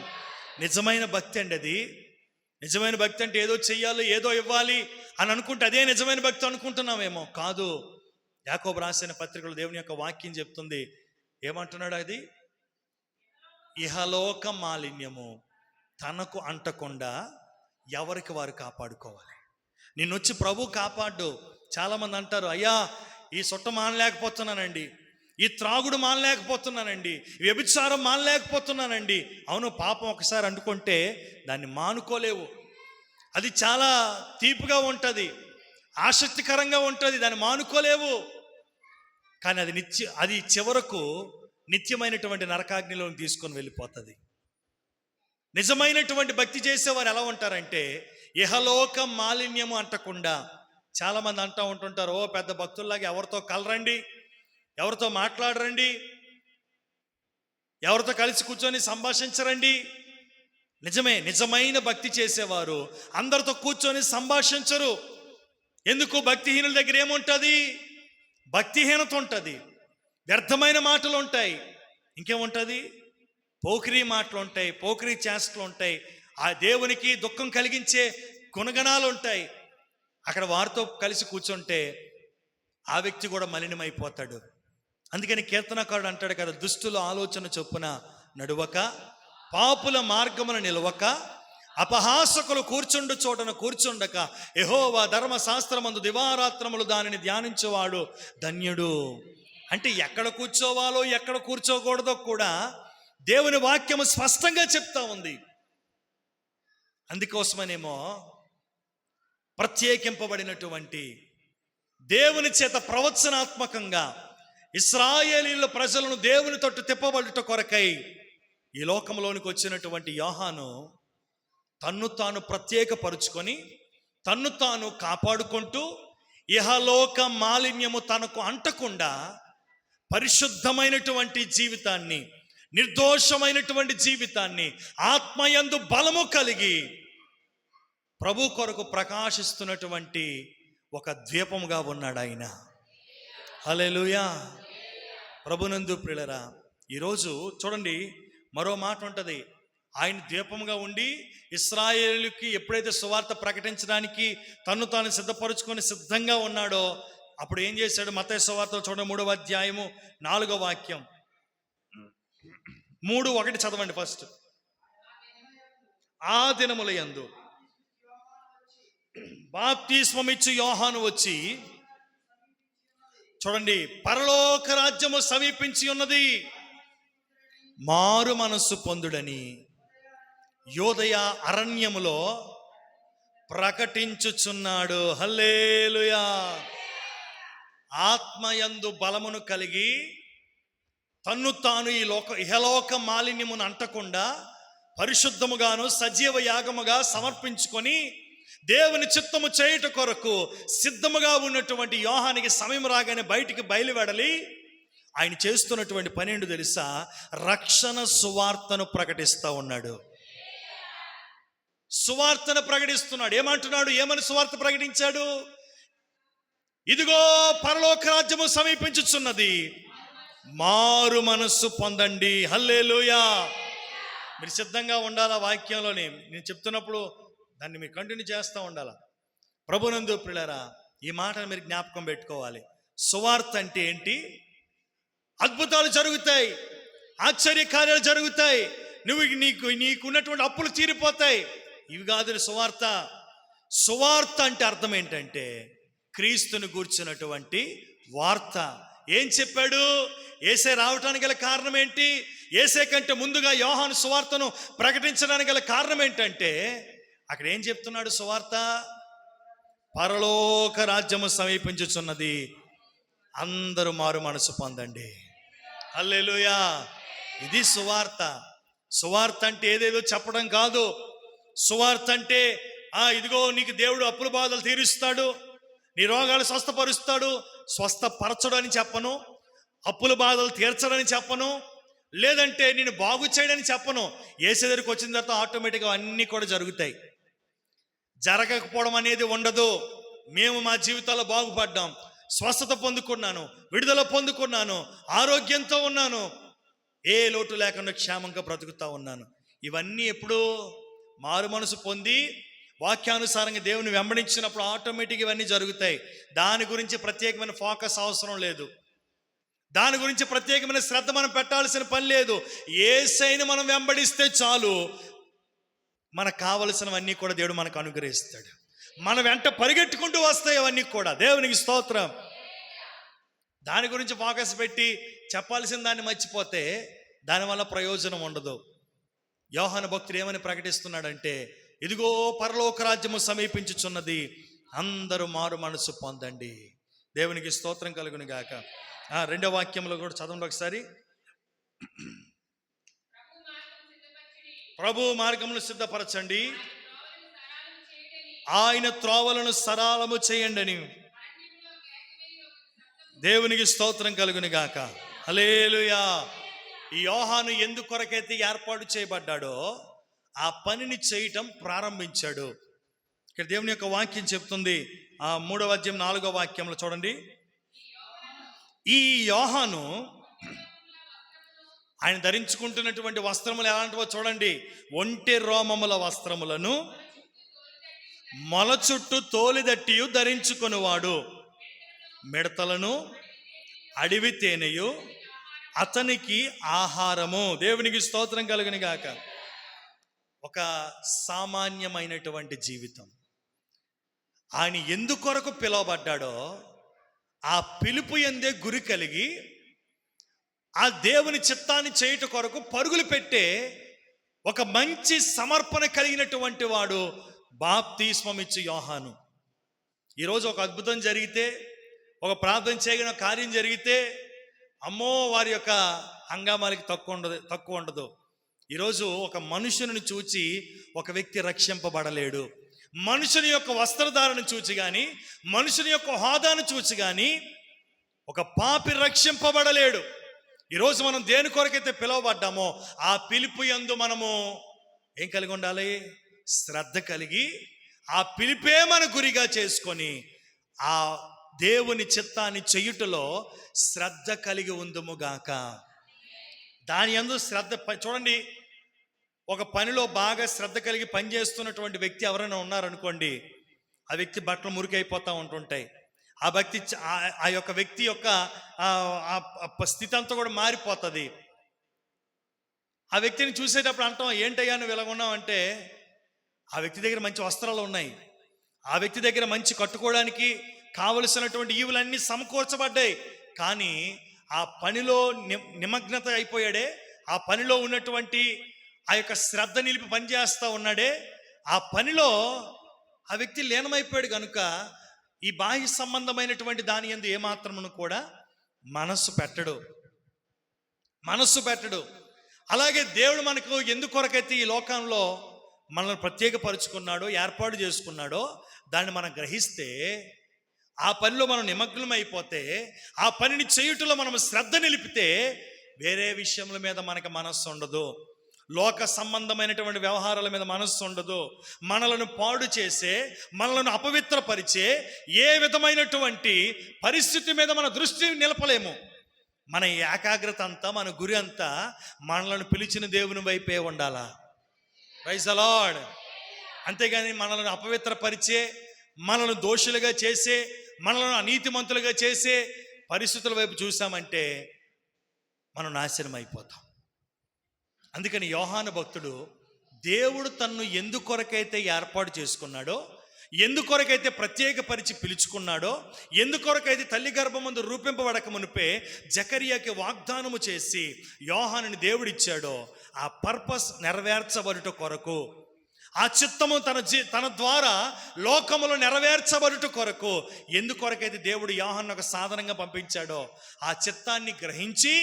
నిజమైన భక్తి అండి అది. నిజమైన భక్తి అంటే ఏదో చెయ్యాలి, ఏదో ఇవ్వాలి అని అనుకుంటే అదే నిజమైన భక్తి అనుకుంటున్నామేమో. కాదు. యాకోబు రాసిన పత్రికలో దేవుని యొక్క వాక్యం చెప్తుంది. ఏమంటున్నాడు? అది ఇహలోక మాలిన్యము తనకు అంటకుండా ఎవరికి వారు కాపాడుకోవాలి. నిన్నొచ్చి ప్రభు కాపాడు. చాలామంది అంటారు, అయ్యా ఈ సొట్ట మానలేకపోతున్నానండి, ఈ త్రాగుడు మానలేకపోతున్నానండి, వ్యభిచారం మానలేకపోతున్నానండి. అవును, పాపం ఒకసారి అంటుకుంటే దాన్ని మానుకోలేవు. అది చాలా తీపిగా ఉంటుంది, ఆసక్తికరంగా ఉంటుంది, దాన్ని మానుకోలేవు. కానీ అది చివరకు నిత్యమైనటువంటి నరకాగ్నిలో తీసుకొని వెళ్ళిపోతుంది. నిజమైనటువంటి భక్తి చేసేవారు ఎలా ఉంటారంటే ఇహలోక మాలిన్యము అంటకుండా. చాలామంది అంటూ ఉంటుంటారు, ఓ పెద్ద భక్తుల్లాగా ఎవరితో కలరండి, ఎవరితో మాట్లాడరండి, ఎవరితో కలిసి కూర్చొని సంభాషించరండి. నిజమే, నిజమైన భక్తి చేసేవారు అందరితో కూర్చొని సంభాషించరు. ఎందుకు? భక్తిహీనుల దగ్గర ఏముంటుంది? భక్తిహీనత ఉంటుంది, వ్యర్థమైన మాటలు ఉంటాయి, ఇంకేముంటుంది? పోకిరీ మాటలు ఉంటాయి, పోకిరీ చేష్టలు ఉంటాయి, ఆ దేవునికి దుఃఖం కలిగించే గుణగణాలు ఉంటాయి. అక్కడ వారితో కలిసి కూర్చుంటే ఆ వ్యక్తి కూడా మలినమైపోతాడు. అందుకని కీర్తనకారుడు అంటాడు కదా, దుష్టుల ఆలోచన చొప్పున నడువక, పాపుల మార్గమున నిలవక, అపహాసకులు కూర్చుండు చోటన కూర్చుండక, యెహోవా ధర్మశాస్త్రమందు దివారాత్రములు దానిని ధ్యానించేవాడు ధన్యుడు. అంటే ఎక్కడ కూర్చోవాలో ఎక్కడ కూర్చోకూడదో కూడా దేవుని వాక్యము స్పష్టంగా చెప్తా ఉంది. అందుకోసమనేమో ప్రత్యేకింపబడినటువంటి దేవుని చేత ప్రవచనాత్మకంగా ఇశ్రాయేలీయుల ప్రజలను దేవుని తట్టు తిప్పబడుట కొరకై ఈ లోకంలోనికి వచ్చినటువంటి యోహాను తన్ను తాను ప్రత్యేకపరుచుకొని తన్ను తాను కాపాడుకుంటూ ఇహలోక మాలిన్యము తనకు అంటకుండా పరిశుద్ధమైనటువంటి జీవితాన్ని, నిర్దోషమైనటువంటి జీవితాన్ని, ఆత్మయందు బలము కలిగి ప్రభు కొరకు ప్రకాశిస్తున్నటువంటి ఒక ద్వీపముగా ఉన్నాడు ఆయన. హల్లెలూయా. ప్రభునందు ప్రియులారా, ఈరోజు చూడండి, మరో మాట ఉంటుంది. ఆయన ద్వీపముగా ఉండి ఇశ్రాయేలుకి ఎప్పుడైతే సువార్త ప్రకటించడానికి తన్ను తాను సిద్ధపరుచుకొని సిద్ధంగా ఉన్నాడో అప్పుడు ఏం చేశాడు? మత్తయి సువార్త చూడండి, 3వ అధ్యాయము 4వ వాక్యం. 3:1 చదవండి ఫస్ట్. ఆ దినముల యందు బాప్తిస్మమిచ్చు యోహాను వచ్చి, చూడండి, పరలోక రాజ్యము సమీపించి ఉన్నది, మారు మనస్సు పొందుడని యోదయ అరణ్యములో ప్రకటించుచున్నాడు. హల్లెలూయా. ఆత్మయందు బలమును కలిగి తన్ను తాను ఇహలోక మాలిన్యమును అంటకుండా పరిశుద్ధముగాను సజీవ యాగముగా సమర్పించుకొని దేవుని చిత్తము చేయుట కొరకు సిద్ధముగా ఉన్నటువంటి యోహానికి సమయం రాగానే బయటికి బయలువెడలి ఆయన చేస్తున్నటువంటి పని ఏంటో తెలుసా? రక్షణ సువార్తను ప్రకటిస్తూ ఉన్నాడు. సువార్తను ప్రకటిస్తున్నాడు. ఏమంటున్నాడు? ఏమని సువార్త ప్రకటించాడు? ఇదిగో పరలోక రాజ్యము సమీపించుచున్నది, మారు మనస్సు పొందండి. హల్లెలూయా. మీరు సిద్ధంగా ఉండాలా వాక్యంలోనే. నేను చెప్తున్నప్పుడు దాన్ని మీరు కంటిన్యూ చేస్తూ ఉండాలా. ప్రభునందు ప్రియులారా, ఈ మాటను మీరు జ్ఞాపకం పెట్టుకోవాలి. సువార్త అంటే ఏంటి? అద్భుతాలు జరుగుతాయి, ఆశ్చర్య కార్యాలు జరుగుతాయి, నీకున్నటువంటి అప్పులు తీరిపోతాయి. ఇవి కాదు సువార్త. సువార్త అంటే అర్థం ఏంటంటే క్రీస్తుని గూర్చినటువంటి వార్త. ఏం చెప్పాడు? యేసే రావటానికి గల కారణం ఏంటి? యేసే కంటే ముందుగా యోహాను సువార్తను ప్రకటించడానికి గల కారణం ఏంటంటే అక్కడ ఏం చెప్తున్నాడు? సువార్త, పరలోక రాజ్యము సమీపించుచున్నది, అందరూ మారు మనసు పొందండి. హల్లెలూయా. ఇది సువార్త. సువార్త అంటే ఏదేదో చెప్పడం కాదు. సువార్త అంటే ఇదిగో నీకు దేవుడు అప్పుల బాధలు తీరుస్తాడు, నీ రోగాలు స్వస్థపరుస్తాడు. స్వస్థపరచడు అని చెప్పను, అప్పుల బాధలు తీర్చడని చెప్పను, లేదంటే నేను బాగు చేయడని చెప్పను. యేసు దగ్గరికి వచ్చిన తర్వాత ఆటోమేటిక్గా అన్నీ కూడా జరుగుతాయి. జరగకపోవడం అనేది ఉండదు. మేము మా జీవితాల్లో బాగుపడ్డాం, స్వస్థత పొందుకున్నాను, విడుదల పొందుకున్నాను, ఆరోగ్యంతో ఉన్నాను, ఏ లోటు లేకుండా క్షేమంగా బ్రతుకుతా ఉన్నాను. ఇవన్నీ ఎప్పుడు? మారు మనసు పొంది వాక్యానుసారంగా దేవుని వెంబడించినప్పుడు ఆటోమేటిక్గా ఇవన్నీ జరుగుతాయి. దాని గురించి ప్రత్యేకమైన ఫోకస్ అవసరం లేదు. దాని గురించి ప్రత్యేకమైన శ్రద్ధ మనం పెట్టాల్సిన పని లేదు. యేసయ్యను మనం వెంబడిస్తే చాలు, మనకు కావలసినవన్నీ కూడా దేవుడు మనకు అనుగ్రహిస్తాడు. మన వెంట పరిగెట్టుకుంటూ వస్తాయి అవన్నీ కూడా. దేవునికి స్తోత్రం. దాని గురించి ఫోకస్ పెట్టి చెప్పాల్సిన దాన్ని మర్చిపోతే దానివల్ల ప్రయోజనం ఉండదు. యోహాను భక్తుడు ఏమని ప్రకటిస్తున్నాడంటే, ఇదిగో పరలోక రాజ్యము సమీపించుచున్నది, అందరూ మారు మనసు పొందండి. దేవునికి స్తోత్రం కలుగును గాక. రెండో వాక్యంలో కూడా చదవండి ఒకసారి. ప్రభు మార్గమును సిద్ధపరచండి, ఆయన త్రోవలను సరళము చేయండి అని. దేవునికి స్తోత్రం కలుగును గాక. హల్లెలూయా. ఈ యోహాను ఎందుకొరకైతే ఏర్పాటు చేయబడ్డాడో ఆ పనిని చేయటం ప్రారంభించాడు. ఇక్కడ దేవుని యొక్క వాక్యం చెప్తుంది, 3వ అధ్యాయం 4వ వాక్యంలో చూడండి. ఈ యోహాను ఆయన ధరించుకుంటున్నటువంటి వస్త్రములు ఎలాంటివో చూడండి. ఒంటె రోమముల వస్త్రములను మొల చుట్టూ తోలిదట్టియు ధరించుకొనివాడు, మిడతలను అడవి తేనెయు అతనికి ఆహారము. దేవునికి స్తోత్రం కలుగును గాక. ఒక సామాన్యమైనటువంటి జీవితం. ఆయన ఎందుకొరకు పిలువబడ్డాడో ఆ పిలుపు యందే గురి కలిగి ఆ దేవుని చిత్తాన్ని చేయుట కొరకు పరుగులు పెట్టే ఒక మంచి సమర్పణ కలిగినటువంటి వాడు బాప్తిస్మం ఇచ్చి యోహాను. ఈరోజు ఒక అద్భుతం జరిగితే, ఒక ప్రార్థన చేయగిన కార్యం జరిగితే అమ్మో వారి యొక్క హంగామాలకి తక్కువ ఉండదు. ఈరోజు ఒక మనుషుని చూచి ఒక వ్యక్తి రక్షింపబడలేడు. మనుషుని యొక్క వస్త్రధారను చూచి కానీ, మనుషుని యొక్క హోదాను చూచి కానీ ఒక పాపి రక్షింపబడలేడు. ఈరోజు మనం దేని కొరకైతే పిలువబడ్డామో ఆ పిలుపు యందు మనము ఏం కలిగి ఉండాలి? శ్రద్ధ కలిగి ఆ పిలిపే మన గురిగా చేసుకొని ఆ దేవుని చిత్తాన్ని చేయుటలో శ్రద్ధ కలిగి ఉందుముగాక. దాని యందు శ్రద్ధ. చూడండి, ఒక పనిలో బాగా శ్రద్ధ కలిగి పనిచేస్తున్నటువంటి వ్యక్తి ఎవరైనా ఉన్నారనుకోండి, ఆ వ్యక్తి బట్టలు మురికైపోతూ ఉంటుంటాయి. ఆ యొక్క వ్యక్తి యొక్క స్థితి అంతా కూడా మారిపోతుంది. ఆ వ్యక్తిని చూసేటప్పుడు అంటాం, ఏంటయ్యా నువ్వు ఇలా ఉన్నావు అంటే, ఆ వ్యక్తి దగ్గర మంచి వస్త్రాలు ఉన్నాయి, ఆ వ్యక్తి దగ్గర మంచి కట్టుకోవడానికి కావలసినటువంటి ఈవులన్నీ సమకూర్చబడ్డాయి. కానీ ఆ పనిలో నిమగ్నత అయిపోయాడే, ఆ పనిలో ఉన్నటువంటి ఆ యొక్క శ్రద్ధ నిలిపి పనిచేస్తూ ఉన్నాడే, ఆ పనిలో ఆ వ్యక్తి లీనమైపోయాడు కనుక ఈ బాహ్య సంబంధమైనటువంటి దాని యందు ఏమాత్రమును కూడా మనస్సు పెట్టడు. అలాగే దేవుడు మనకు ఎందుకొరకైతే ఈ లోకంలో మనల్ని ప్రత్యేకపరుచుకున్నాడో, ఏర్పాటు చేసుకున్నాడో దాన్ని మనం గ్రహిస్తే, ఆ పనిలో మనం నిమగ్నం అయిపోతే, ఆ పనిని చేయుటలో మనం శ్రద్ధ నిలిపితే వేరే విషయముల మీద మనకు మనస్సు ఉండదు. లోక సంబంధమైనటువంటి వ్యవహారాల మీద మనస్సు ఉండదు. మనలను పాడు చేసే, మనలను అపవిత్రపరిచే ఏ విధమైనటువంటి పరిస్థితి మీద మన దృష్టి నిలపలేము. మన ఏకాగ్రత అంతా, మన గురి అంతా మనలను పిలిచిన దేవుని వైపే ఉండాలా. Praise the Lord. అంతేగాని మనలను అపవిత్రపరిచే, మనలను దోషులుగా చేసే, మనలను అనీతిమంతులుగా చేసే పరిస్థితుల వైపు చూసామంటే మనం నాశనం అయిపోతాం. అందుకని యోహాను భక్తుడు దేవుడు తన్ను ఎందుకొరకైతే ఏర్పాటు చేసుకున్నాడో, ఎందుకొరకైతే ప్రత్యేకపరిచి పిలుచుకున్నాడో, ఎందుకొరకైతే తల్లి గర్భమందు రూపింపబడక మునిపే జకరియాకి వాగ్దానము చేసి యోహానుని దేవుడిచ్చాడో, ఆ పర్పస్ నెరవేర్చబడుట కొరకు, ఆ చిత్తము తన ద్వారా లోకములో నెరవేర్చబడుట కొరకు ఎందుకొరకైతే దేవుడు యోహాను ఒక సాధనంగా పంపించాడో, ఆ చిత్తాన్ని గ్రహించి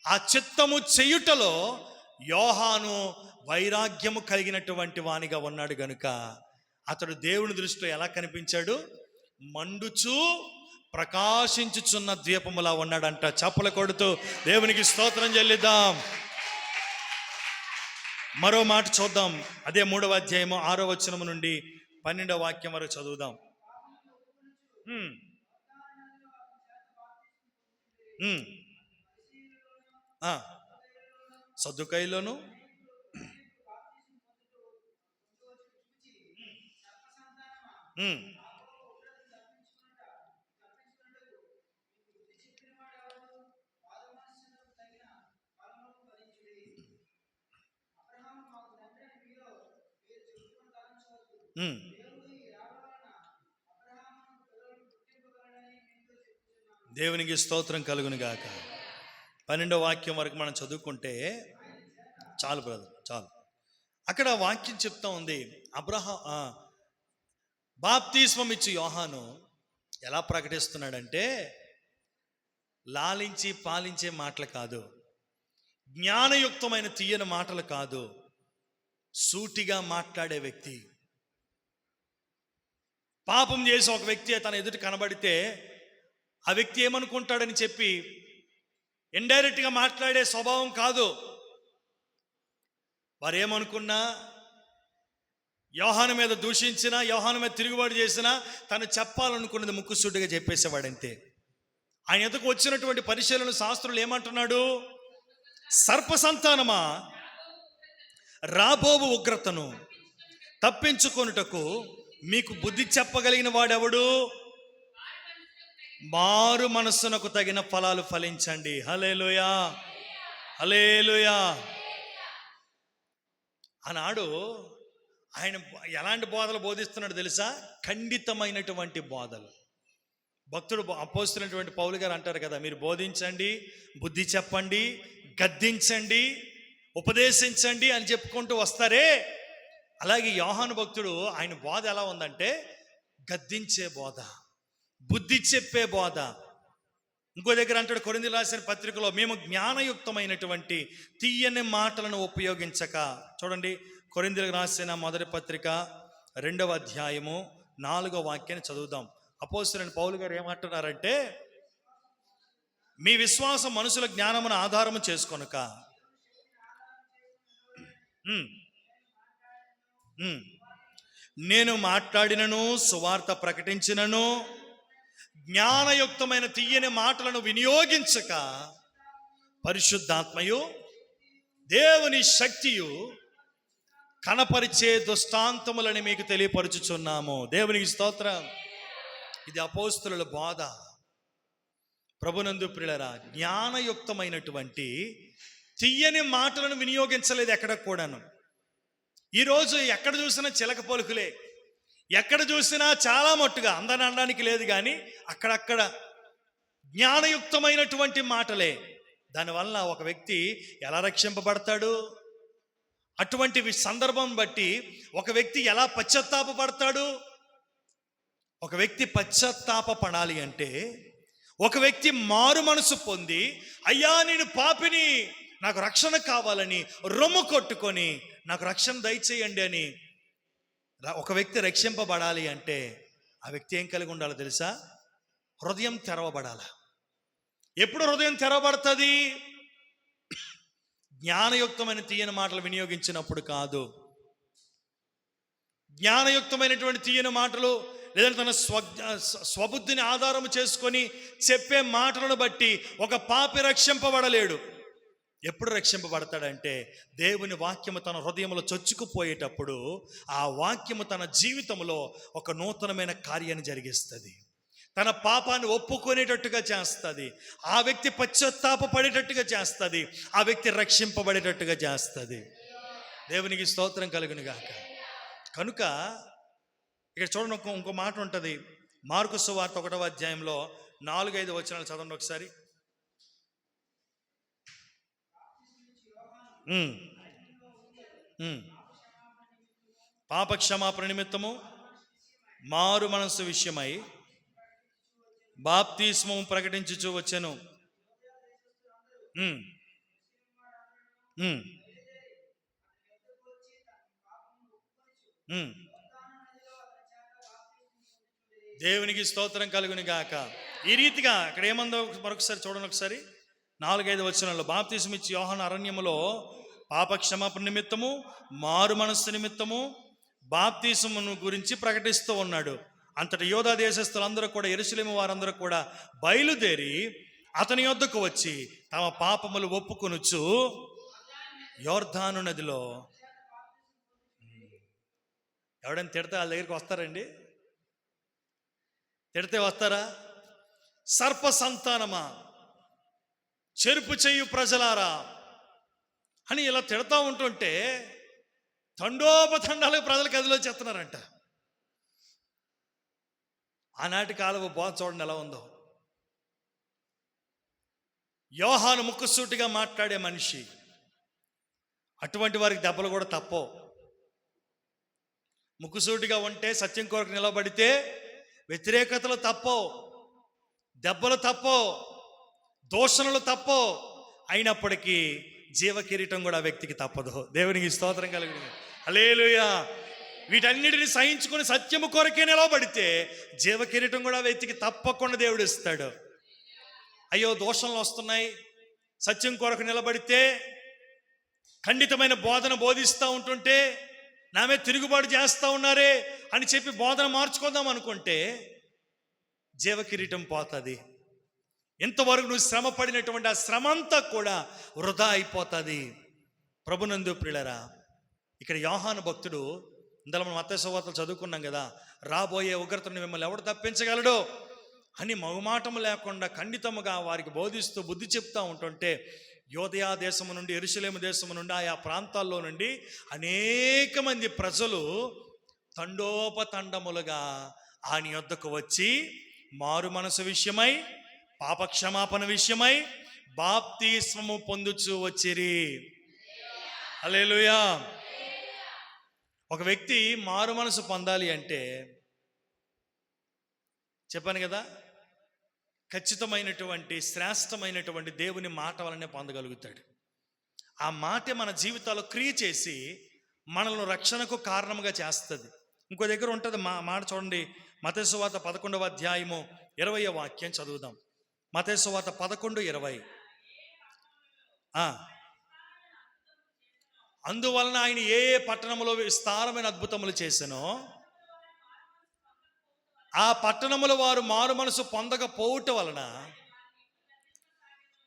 ఆ చిత్తము చేయుటలో యోహాను వైరాగ్యము కలిగినటువంటి వానిగా ఉన్నాడు గనుక అతడు దేవుని దృష్టిలో ఎలా కనిపించాడు? మండుచు ప్రకాశించుచున్న దీపములా ఉన్నాడంట. చప్పలు కొడుతూ దేవునికి స్తోత్రం చెల్లిద్దాం. మరో మాట చూద్దాం. అదే 3వ అధ్యాయము 6వ వచనము నుండి 12వ వాక్యం వరకు చదువుదాం. సద్దుకైలోను ఉమ్. ఉమ్. దేవునికి స్తోత్రం కలుగును గాక. 12వ వాక్యం వరకు మనం చదువుకుంటే చాలు బ్రదర్, చాలు. అక్కడ వాక్యం చెప్తా ఉంది, బాప్తిస్మం ఇచ్చి యోహాను ఎలా ప్రకటిస్తున్నాడంటే, లాలించి పాలించే మాటలు కాదు, జ్ఞానయుక్తమైన తీయని మాటలు కాదు, సూటిగా మాట్లాడే వ్యక్తి. పాపం చేసి ఒక వ్యక్తి తన ఎదుటి కనబడితే ఆ వ్యక్తి ఏమనుకుంటాడని చెప్పి ఇండైరెక్ట్గా మాట్లాడే స్వభావం కాదు. వారు ఏమనుకున్నా, యోహాను మీద దూషించినా, యోహాను మీద తిరుగుబాటు చేసినా, తను చెప్పాలనుకున్నది ముక్కుసూటిగా చెప్పేసేవాడంతే. ఆయన ఎదుకు వచ్చినటువంటి పరిశీలన శాస్త్రులు ఏమంటున్నాడు, సర్ప సంతానమా, రాబోవు ఉగ్రతను తప్పించుకొనుటకు మీకు బుద్ధి చెప్పగలిగిన వాడెవడు? మారు మనస్సునకు తగిన ఫలాలు ఫలించండి. హల్లెలూయా, హల్లెలూయా. ఆనాడు ఆయన ఎలాంటి బోధలు బోధిస్తున్నాడు తెలుసా? ఖండితమైనటువంటి బోధలు. భక్తుడు అపోస్తులైనటువంటి పౌలు గారు అంటారు కదా, మీరు బోధించండి, బుద్ధి చెప్పండి, గద్దించండి, ఉపదేశించండి అని చెప్పుకుంటూ వస్తారే, అలాగే యోహాను భక్తుడు ఆయన బోధ ఎలా ఉందంటే గద్దించే బోధ, బుద్ధి చెప్పే బోధ. ఇంకో దగ్గర అంటాడు, కొరింథీయులకు రాసిన పత్రికలో, మేము జ్ఞానయుక్తమైనటువంటి తీయని మాటలను ఉపయోగించక. చూడండి, కొరింథీయులకు రాసిన మొదటి పత్రిక 2వ అధ్యాయము 4వ వాక్యాన్ని చదువుదాం. అపోస్తలుడైన పౌలు గారు ఏమంటున్నారంటే, మీ విశ్వాసం మనుషుల జ్ఞానమును ఆధారము చేసుకొనక నేను మాట్లాడినను, సువార్త ప్రకటించినను, జ్ఞానయుక్తమైన తీయని మాటలను వినియోగించక, పరిశుద్ధాత్మయు దేవుని శక్తియు కనపరిచే దృష్టాంతములని మీకు తెలియపరుచుచున్నాము. దేవునికి స్తోత్రం. ఇది అపోస్తలుల బోధ. ప్రభునందు ప్రియులారా, జ్ఞానయుక్తమైనటువంటి తీయని మాటలను వినియోగించలేదు ఎక్కడ కూడాను. ఈరోజు ఎక్కడ చూసినా చిలక పలుకులే, ఎక్కడ చూసినా చాలా మట్టుగా, అందరిని అనడానికి లేదు కానీ అక్కడక్కడ జ్ఞానయుక్తమైనటువంటి మాటలే. దానివల్ల ఒక వ్యక్తి ఎలా రక్షింపబడతాడు, అటువంటి సందర్భం బట్టి ఒక వ్యక్తి ఎలా పశ్చాత్తాపపడతాడు. ఒక వ్యక్తి పశ్చాత్తాపపడాలి అంటే, ఒక వ్యక్తి మారు మనసు పొంది, అయ్యా నేను పాపిని, నాకు రక్షణ కావాలని రొమ్ము కొట్టుకొని నాకు రక్షణ దయచేయండి అని ఒక వ్యక్తి రక్షింపబడాలి అంటే ఆ వ్యక్తి ఏం కలిగి ఉండాలో తెలుసా? హృదయం తెరవబడాల. ఎప్పుడు హృదయం తెరవబడుతుంది? జ్ఞానయుక్తమైన తీయని మాటలు వినియోగించినప్పుడు కాదు. జ్ఞానయుక్తమైనటువంటి తీయని మాటలు, లేదంటే తన స్వబుద్ధిని ఆధారం చేసుకొని చెప్పే మాటలను బట్టి ఒక పాపి రక్షింపబడలేడు. ఎప్పుడు రక్షింపబడతాడంటే, దేవుని వాక్యము తన హృదయంలో చొచ్చుకుపోయేటప్పుడు ఆ వాక్యము తన జీవితంలో ఒక నూతనమైన కార్యాన్ని జరిగిస్తుంది. తన పాపాన్ని ఒప్పుకునేటట్టుగా చేస్తుంది. ఆ వ్యక్తి పశ్చాత్తాపపడేటట్టుగా చేస్తుంది. ఆ వ్యక్తి రక్షింపబడేటట్టుగా చేస్తుంది. దేవునికి స్తోత్రం కలుగును గాక. కనుక ఇక్కడ చూడండి, ఇంకో మాట ఉంటుంది. మార్కు సువార్త 1వ అధ్యాయంలో 4-5 వచనాలు చదవండి ఒకసారి. పాప క్షమాపణ నిమిత్తము మారు మనస్సు విషయమై బాప్తిస్మము ప్రకటించుచు వచ్చెను. దేవునికి స్తోత్రం కలుగును గాక. ఈ రీతిగా అక్కడ ఏమందో మరొకసారి చూడండి ఒకసారి. 4-5 వచనాల్లో, బాప్తిస్మం ఇచ్చి యోహాను అరణ్యములో పాప క్షమాపణ నిమిత్తము మారు మనస్సు నిమిత్తము బాప్తిస్మమును గురించి ప్రకటిస్తూ ఉన్నాడు. అంతటి యోధా దేశస్థులందరూ కూడా, యెరూషలేము వారందరూ కూడా బయలుదేరి అతని యొద్దకు వచ్చి తమ పాపములు ఒప్పుకొనుచు యోర్దాను నదిలో. ఎవడైనా తిడితే వాళ్ళ దగ్గరికి వస్తారండి? తిడితే వస్తారా? సర్ప సంతానమా, చెరుపు చెయ్యు ప్రజలారా అని ఇలా తిడతా ఉంటుంటే తండోపతండాలుగా ప్రజలకు గదిలో చెప్తున్నారంట. ఆనాటి కాలం బోధ చూడండి ఎలా ఉందో. యోహాను ముక్కుసూటిగా మాట్లాడే మనిషి, అటువంటి వారికి దెబ్బలు కూడా తప్పవు. ముక్కుసూటిగా ఉంటే, సత్యం కొరకు నిలబడితే వ్యతిరేకతలు తప్పవు, దెబ్బలు తప్పవు, దూషణలు తప్పవు. అయినప్పటికీ జీవ కిరీటం కూడా ఆ వ్యక్తికి తప్పదు. దేవునికి స్తోత్రం కలుగును. హల్లెలూయా. వీటన్నిటిని సహించుకుని సత్యము కొరకే నిలబడితే జీవ కిరీటం కూడా ఆ వ్యక్తికి తప్పకుండా దేవుడు ఇస్తాడు. అయ్యో దోషణలు వస్తున్నాయి, సత్యం కొరకు నిలబడితే ఖండితమైన బోధన బోధిస్తూ ఉంటుంటే నామే తిరుగుబాటు చేస్తూ ఉన్నారే అని చెప్పి బోధన మార్చుకుందాం అనుకుంటే జీవ కిరీటం పోతుంది. ఇంతవరకు నువ్వు శ్రమ పడినటువంటి ఆ శ్రమ అంతా కూడా వృధా అయిపోతుంది. ప్రభునందు ప్రియులారా, ఇక్కడ యోహాను భక్తుడు, ఇందులో మనం మత్తయి సువార్తలు చదువుకున్నాం కదా, రాబోయే ఉగ్రతను మిమ్మల్ని ఎవడు తప్పించగలడు అని మగుమాటం లేకుండా ఖండితముగా వారికి బోధిస్తూ బుద్ధి చెప్తూ ఉంటుంటే యోదయా దేశము నుండి, యెరూషలేము దేశము నుండి, ఆయా ప్రాంతాల్లో నుండి అనేక మంది ప్రజలు తండోపతండములుగా ఆయన యొద్దకు వచ్చి మారు మనసు విషయమై, పాపక్షమాపణ విషయమై బాప్తిస్మము పొందుచూ వచ్చిరి. హల్లెలూయా. ఒక వ్యక్తి మారు మనసు పొందాలి అంటే చెప్పాను కదా, ఖచ్చితమైనటువంటి శ్రేష్టమైనటువంటి దేవుని మాట వలనే పొందగలుగుతాడు. ఆ మాటే మన జీవితాల్లో క్రియ చేసి మనల్ని రక్షణకు కారణముగా చేస్తుంది. ఇంకో దగ్గర ఉంటుంది మాట చూడండి, మత్తయి సువార్త 11వ అధ్యాయము 20వ వాక్యం చదువుదాం. మత్తయి సువార్త 11:20. అందువలన ఆయన ఏ ఏ పట్టణములో విస్తారమైన అద్భుతములు చేసెనో ఆ పట్టణముల వారు మారు మనసు పొందకపోవటం వలన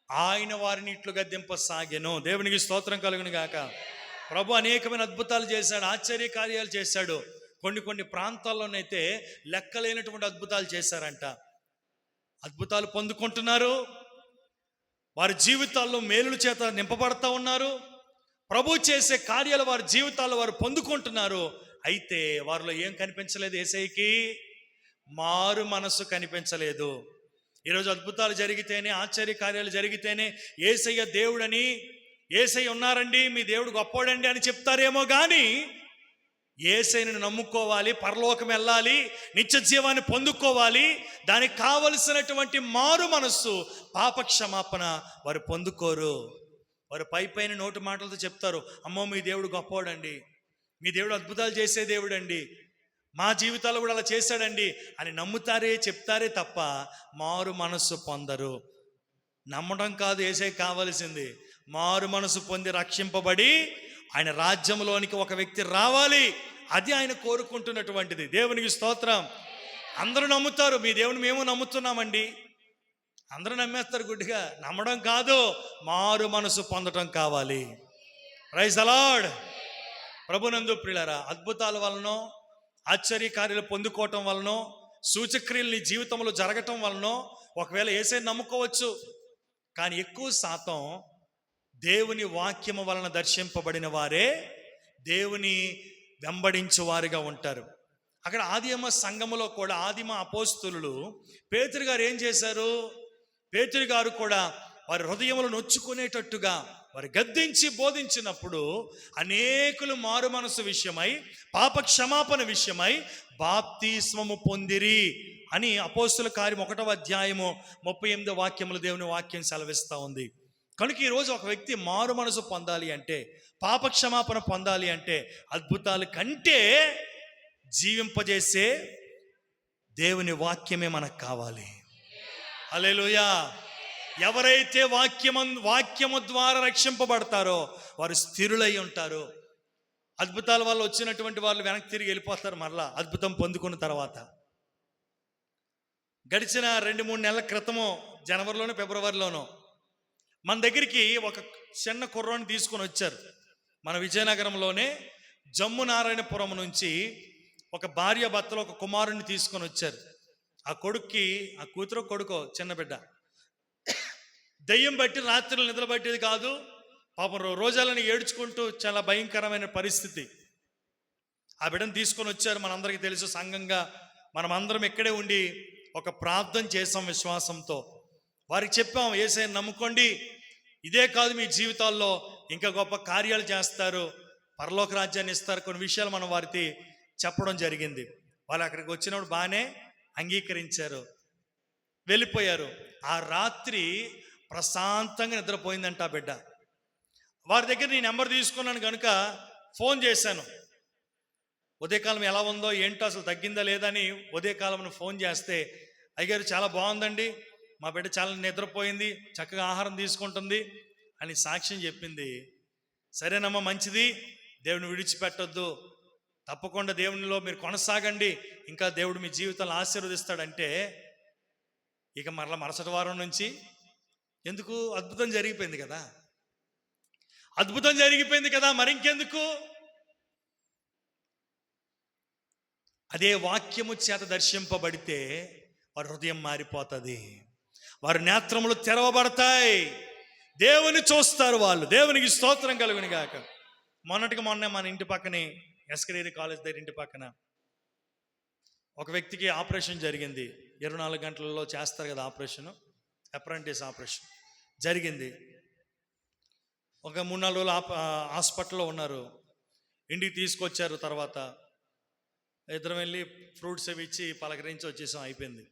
ఆయన వారిని ఇట్లు గద్దింపసాగెను. దేవునికి స్తోత్రం కలుగును గాక. ప్రభు అనేకమైన అద్భుతాలు చేశాడు, ఆశ్చర్య కార్యాలు చేశాడు. కొన్ని ప్రాంతాల్లోనైతే లెక్కలేనటువంటి అద్భుతాలు చేశారంట. అద్భుతాలు పొందుకుంటున్నారు, వారి జీవితాల్లో మేలుల చేత నింపబడతా ఉన్నారు. ప్రభు చేసే కార్యాలు వారి జీవితాల్లో వారు పొందుకుంటున్నారు. అయితే వారిలో ఏం కనిపించలేదు? యేసయ్యకి మారు మనసు కనిపించలేదు. ఈరోజు అద్భుతాలు జరిగితేనే, ఆశ్చర్య కార్యాలు జరిగితేనే యేసయ్య దేవుడని, యేసయ్య ఉన్నారండి, మీ దేవుడు గొప్పోడండి అని చెప్తారేమో కానీ యేసయ్యను నమ్ముకోవాలి, పరలోకం వెళ్ళాలి, నిత్య జీవాన్ని పొందుకోవాలి, దానికి కావలసినటువంటి మారు మనస్సు, పాపక్షమాపణ వారు పొందుకోరు. వారు పైన నోటి మాటలతో చెప్తారు, అమ్మో మీ దేవుడు గొప్పోడండి, మీ దేవుడు అద్భుతాలు చేసే దేవుడండి, మా జీవితాలు కూడా అలా చేశాడండి అని నమ్ముతారే, చెప్తారే తప్ప మారు మనస్సు పొందరు. నమ్మడం కాదు యేసయ్య కావలసింది, మారు మనసు పొంది రక్షింపబడి ఆయన రాజ్యంలోనికి ఒక వ్యక్తి రావాలి. అది ఆయన కోరుకుంటున్నటువంటిది. దేవునికి స్తోత్రం. అందరూ నమ్ముతారు, మీ దేవుని మేము నమ్ముతున్నామండి, అందరూ నమ్మేస్తారు గుడ్డిగా. నమ్మడం కాదు, మారు మనసు పొందటం కావాలి. Praise the Lord. ప్రభునందు ప్రియులారా, అద్భుతాల వలనో, ఆశ్చర్య కార్యాలు పొందుకోవటం వలనో, సూచక్రియలు నీ జీవితంలో జరగటం వలనో ఒకవేళ యేసయ్యను నమ్ముకోవచ్చు. కానీ ఎక్కువ శాతం దేవుని వాక్యము వలన దర్శింపబడిన వారే దేవుని వెంబడించు వారిగా ఉంటారు. అక్కడ ఆదిమ సంఘములో కూడా ఆదిమ అపోస్తులు పేతురు గారు ఏం చేశారు? పేతురు గారు కూడా వారి హృదయములు నొచ్చుకునేటట్టుగా వారు గద్దించి బోధించినప్పుడు అనేకులు మారు మనసు విషయమై, పాప క్షమాపణ విషయమై బాప్తిస్మము పొందిరి అని అపోస్తుల కార్యం 1వ అధ్యాయము 38వ వాక్యములు దేవుని వాక్యం సెలవిస్తూ ఉంది. కనుక ఈరోజు ఒక వ్యక్తి మారు మనసు పొందాలి అంటే, పాప క్షమాపణ పొందాలి అంటే అద్భుతాల కంటే జీవింపజేసే దేవుని వాక్యమే మనకు కావాలి. హల్లెలూయా. ఎవరైతే వాక్యము ద్వారా రక్షింపబడతారో వారు స్థిరులై ఉంటారు. అద్భుతాల వల్ల వచ్చినటువంటి వాళ్ళు వెనక్కి తిరిగి వెళ్ళిపోతారు. మరలా అద్భుతం పొందుకున్న తర్వాత గడిచిన 2-3 నెలల క్రితము, జనవరిలోనో ఫిబ్రవరిలోనో మన దగ్గరికి ఒక చిన్న కుర్రాన్ని తీసుకొని వచ్చారు. మన విజయనగరంలోనే జమ్ము నారాయణపురం నుంచి ఒక భార్య భర్తలు ఒక కుమారుణ్ణి తీసుకొని వచ్చారు. ఆ కొడుక్కి, ఆ కూతురు కొడుకో చిన్న బిడ్డ, దయ్యం బట్టి రాత్రులు నిద్ర పట్టేది కాదు. పాపం రోజాలని ఏడ్చుకుంటూ చాలా భయంకరమైన పరిస్థితి. ఆ బిడ్డను తీసుకొని వచ్చారు. మనందరికీ తెలుసు, సంఘంగా మనమందరం ఇక్కడే ఉండి ఒక ప్రార్థన చేసాం విశ్వాసంతో. వారికి చెప్పాం, యేసయ్యను నమ్ముకోండి, ఇదే కాదు మీ జీవితాల్లో ఇంకా గొప్ప కార్యాలు చేస్తారు, పరలోక రాజ్యాన్ని ఇస్తారు. కొన్ని విషయాలు మనం వారికి చెప్పడం జరిగింది. వాళ్ళు అక్కడికి వచ్చినప్పుడు బాగానే అంగీకరించారు, వెళ్ళిపోయారు. ఆ రాత్రి ప్రశాంతంగా నిద్రపోయిందంట ఆ బిడ్డ. వారి దగ్గర నీ నెంబర్ తీసుకున్నాను కనుక ఫోన్ చేశాను. ఉదయకాలం ఎలా ఉందో ఏంటో, అసలు తగ్గిందా లేదా అని ఉదయకాలం ఫోన్ చేస్తే, అయ్యగారు చాలా బాగుందండి, మా బిడ్డ చాలా నిద్రపోయింది, చక్కగా ఆహారం తీసుకుంటుంది అని సాక్ష్యం చెప్పింది. సరేనమ్మా, మంచిది, దేవుని విడిచిపెట్టొద్దు, తప్పకుండా దేవునిలో మీరు కొనసాగండి, ఇంకా దేవుడు మీ జీవితాలు ఆశీర్వదిస్తాడంటే, ఇక మరలా మరుసటి వారం నుంచి ఎందుకు, అద్భుతం జరిగిపోయింది కదా, అద్భుతం జరిగిపోయింది కదా, మరింకెందుకు. అదే వాక్యము చేత దర్శింపబడితే వారి హృదయం మారిపోతుంది, వారి నేత్రములు తెరవబడతాయి, దేవుని చూస్తారు వాళ్ళు. దేవునికి స్తోత్రం కలుగును గాక. మొన్న మన ఇంటి పక్కనే ఎస్కరేరి కాలేజ్ దగ్గర ఇంటి పక్కన ఒక వ్యక్తికి ఆపరేషన్ జరిగింది. 24 గంటలలో చేస్తారు కదా ఆపరేషను, అప్రెంటిస్ ఆపరేషన్ జరిగింది. ఒక 3-4 రోజులు హాస్పిటల్లో ఉన్నారు. ఇంటికి తీసుకొచ్చారు. తర్వాత ఇద్దరం వెళ్ళి ఫ్రూట్స్ అవి ఇచ్చి పలకరించి వచ్చేసాం, అయిపోయింది.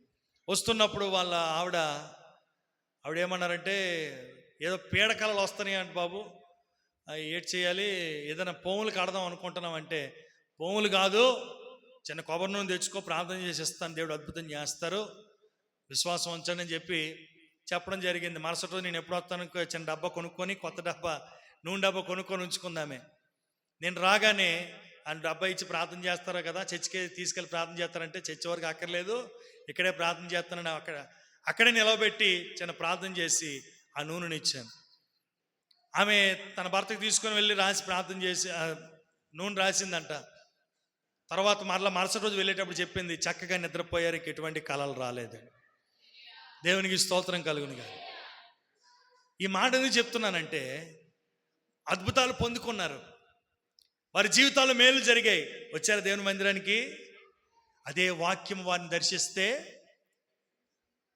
వస్తున్నప్పుడు వాళ్ళ ఆవిడ ఏమన్నారంటే, ఏదో పీడకలలు వస్తున్నాయి అంటే, బాబు ఏడ్ చేయాలి, ఏదైనా పాములు కడదాం అనుకుంటున్నామంటే, పాములు కాదు, చిన్న కొబ్బరి నూనె తెచ్చుకో, ప్రార్థన చేసి ఇస్తాను, దేవుడు అద్భుతం చేస్తారు, విశ్వాసం ఉంచండి అని చెప్పడం జరిగింది. మరుసటి రోజు నేను ఎప్పుడు వస్తాను, చిన్న డబ్బా కొనుక్కొని, కొత్త డబ్బా, నూనె డబ్బా కొనుక్కొని ఉంచుకుందామే. నేను రాగానే ఆ డబ్బా ఇచ్చి ప్రార్థన చేస్తారో కదా, చర్చికి తీసుకెళ్ళి ప్రార్థన చేస్తారంటే, చర్చి వరకు అక్కర్లేదు, ఇక్కడే ప్రార్థన చేస్తానని అక్కడే నిలవబెట్టి చిన్న ప్రార్థన చేసి ఆ నూనెని ఇచ్చాను. ఆమె తన భర్తకు తీసుకొని వెళ్ళి రాసి ప్రార్థన చేసి నూనె రాసిందంట. తర్వాత మరుసటి రోజు వెళ్ళేటప్పుడు చెప్పింది, చక్కగా నిద్రపోయారు, ఎటువంటి కలలు రాలేదు. దేవునికి స్తోత్రం కలుగునుగా. ఈ మాట ఎందుకు చెప్తున్నానంటే, అద్భుతాలు పొందుకున్నారు, వారి జీవితాల్లో మేలు జరిగాయి, వచ్చారు దేవుని మందిరానికి. అదే వాక్యం వారిని దర్శిస్తే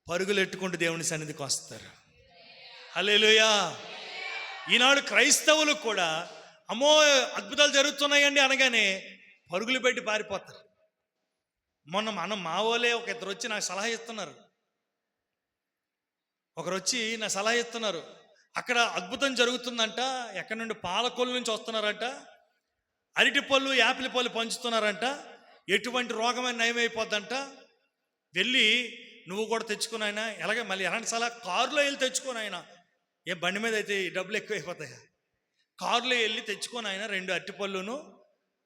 పరుగులు ఎట్టుకుంటూ దేవుని సన్నిధికి వస్తారు. హల్లెలూయా. ఈనాడు క్రైస్తవులు కూడా అమ్మో అద్భుతాలు జరుగుతున్నాయండి అనగానే పరుగులు పెట్టి పారిపోతారు. మనం మావోలే ఒక ఇద్దరు వచ్చి నాకు సలహా ఇస్తున్నారు. నా సలహా ఇస్తున్నారు, అక్కడ అద్భుతం జరుగుతుందంట, ఎక్కడి నుండి పాలకొల్లు నుంచి వస్తున్నారంట, అరటి పళ్ళు యాపిల్ పళ్ళు పంచుతున్నారంట, ఎటువంటి రోగమైన నయమైపోద్దంట, వెళ్ళి నువ్వు కూడా తెచ్చుకున్నాయన. ఎలాగే మళ్ళీ ఎలాంటి సలహా, కారులో వెళ్ళి తెచ్చుకోనాయన, ఏ బండి మీద అయితే డబ్బులు ఎక్కువైపోతాయా, కారులో వెళ్ళి తెచ్చుకోనాయన 2 అరటిపళ్ళును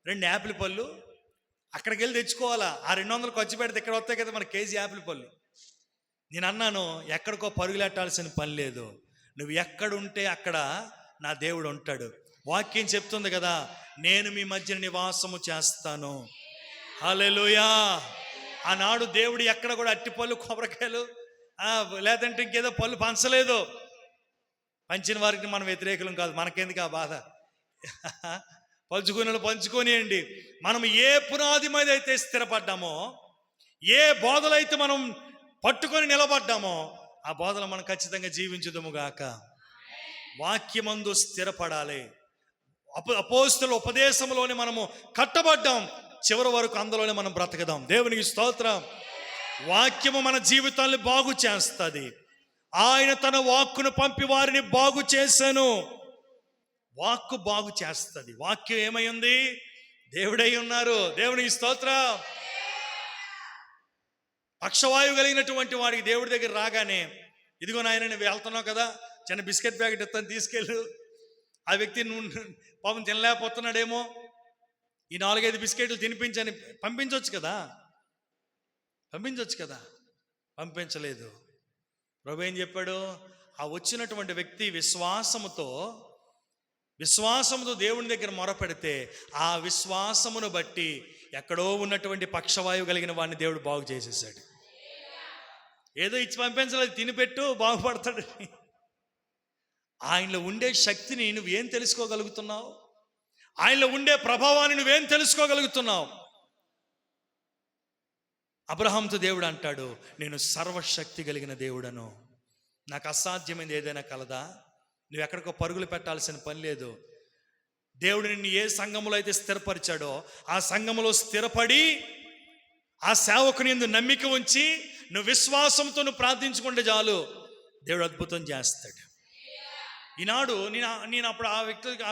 2 యాపిల్ పళ్ళు, అక్కడికి వెళ్ళి తెచ్చుకోవాలా. ఆ 200 ఖర్చు పెడితే ఇక్కడ వస్తాయి కదా మన కేజీ యాపిల్ పళ్ళు. నేను అన్నాను, ఎక్కడికో పరుగులెట్టాల్సిన పని లేదు, నువ్వు ఎక్కడుంటే అక్కడ నా దేవుడు ఉంటాడు. వాక్యం చెప్తుంది కదా, నేను మీ మధ్య నివాసము చేస్తాను. హల్లెలూయా. ఆనాడు దేవుడు ఎక్కడ కూడా అట్టిపళ్ళు, కొబ్బరికాయలు లేదంటే ఇంకేదో పళ్ళు పంచలేదు. పంచిన వారికి మనం వ్యతిరేకులం కాదు, మనకెందుకు ఆ బాధ, పంచుకునే పంచుకొనియండి. మనం ఏ పునాది మీద అయితే స్థిరపడ్డామో, ఏ బోధలైతే మనం పట్టుకొని నిలబడ్డామో, ఆ బోధలు మనం ఖచ్చితంగా జీవించుదుముగాక. వాక్యమందు స్థిరపడాలి. అపోస్తలుల ఉపదేశంలోనే మనము కట్టబడ్డాం, చివరి వరకు అందులోనే మనం బ్రతకదాం. దేవునికి స్తోత్రం. వాక్యము మన జీవితాన్ని బాగు చేస్తుంది. ఆయన తన వాక్కును పంపి వారిని బాగు చేశాను. వాక్కు బాగు చేస్తుంది. వాక్యం ఏమై ఉంది, దేవుడై ఉన్నారు. దేవునికి స్తోత్రం. పక్షవాయువు కలిగినటువంటి వాడికి దేవుడి దగ్గర రాగానే, ఇదిగో నాయన నువ్వు వెళ్తున్నావు కదా, చిన్న బిస్కెట్ ప్యాకెట్ ఇస్తాను తీసుకెళ్ళు. ఆ వ్యక్తి నువ్వు పాపం తినలేకపోతున్నాడేమో, ఈ 4-5 బిస్కెట్లు తినిపించని పంపించవచ్చు కదా, పంపించలేదు. ప్రభు ఏం చెప్పాడు, ఆ వచ్చినటువంటి వ్యక్తి విశ్వాసముతో దేవుని దగ్గర మొరపెడితే, ఆ విశ్వాసమును బట్టి ఎక్కడో ఉన్నటువంటి పక్షవాయువు కలిగిన వాడిని దేవుడు బాగు చేసేసాడు. ఏదో ఇచ్చి పంపించలేదు, తినిపెట్టు బాగుపడతాడు. ఆయనలో ఉండే శక్తిని నువ్వేం తెలుసుకోగలుగుతున్నావు? ఆయనలో ఉండే ప్రభావాన్ని నువ్వేం తెలుసుకోగలుగుతున్నావు? అబ్రహాంతో దేవుడు అంటాడు, నేను సర్వశక్తి కలిగిన దేవుడను, నాకు అసాధ్యమైనది ఏదైనా కలదా? నువ్వు ఎక్కడికో పరుగులు పెట్టాల్సిన పని లేదు. దేవుడు నిన్ను ఏ సంఘములో అయితే స్థిరపరిచాడో ఆ సంఘములో స్థిరపడి ఆ సేవకుని యందు నమ్మిక ఉంచి నువ్వు విశ్వాసంతో నువ్వు ప్రార్థించుకుంటే చాలు, దేవుడు అద్భుతం చేస్తాడు. ఈనాడు నేను అప్పుడు ఆ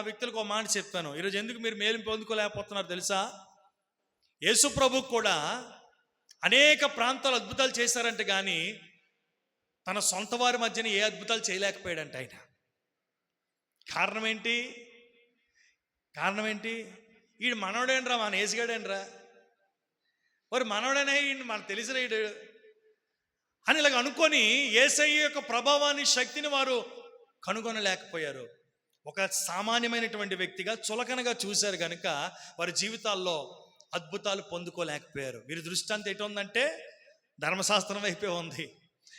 వ్యక్తులకు ఒక మాట చెప్పాను. ఈరోజు ఎందుకు మీరు మేలు పొందుకోలేకపోతున్నారు తెలుసా? యేసు ప్రభు కూడా అనేక ప్రాంతాలు అద్భుతాలు చేశారంటే కానీ తన సొంత వారి మధ్యన ఏ అద్భుతాలు చేయలేకపోయాడంట ఆయన. కారణం ఏంటి? ఈడు మనవడేనరా, మన ఏసుగాడేనరా, వారు మనవడనే మనకు తెలిసినాడు అని ఇలాగ అనుకొని యేసయ్య యొక్క ప్రభావాన్ని, శక్తిని వారు కనుగొనలేకపోయారు. ఒక సామాన్యమైనటువంటి వ్యక్తిగా చులకనగా చూశారు కనుక వారి జీవితాల్లో అద్భుతాలు పొందుకోలేకపోయారు. వీరి దృష్టాంతం ఎటు ఉందంటే ధర్మశాస్త్రం వైపే ఉంది.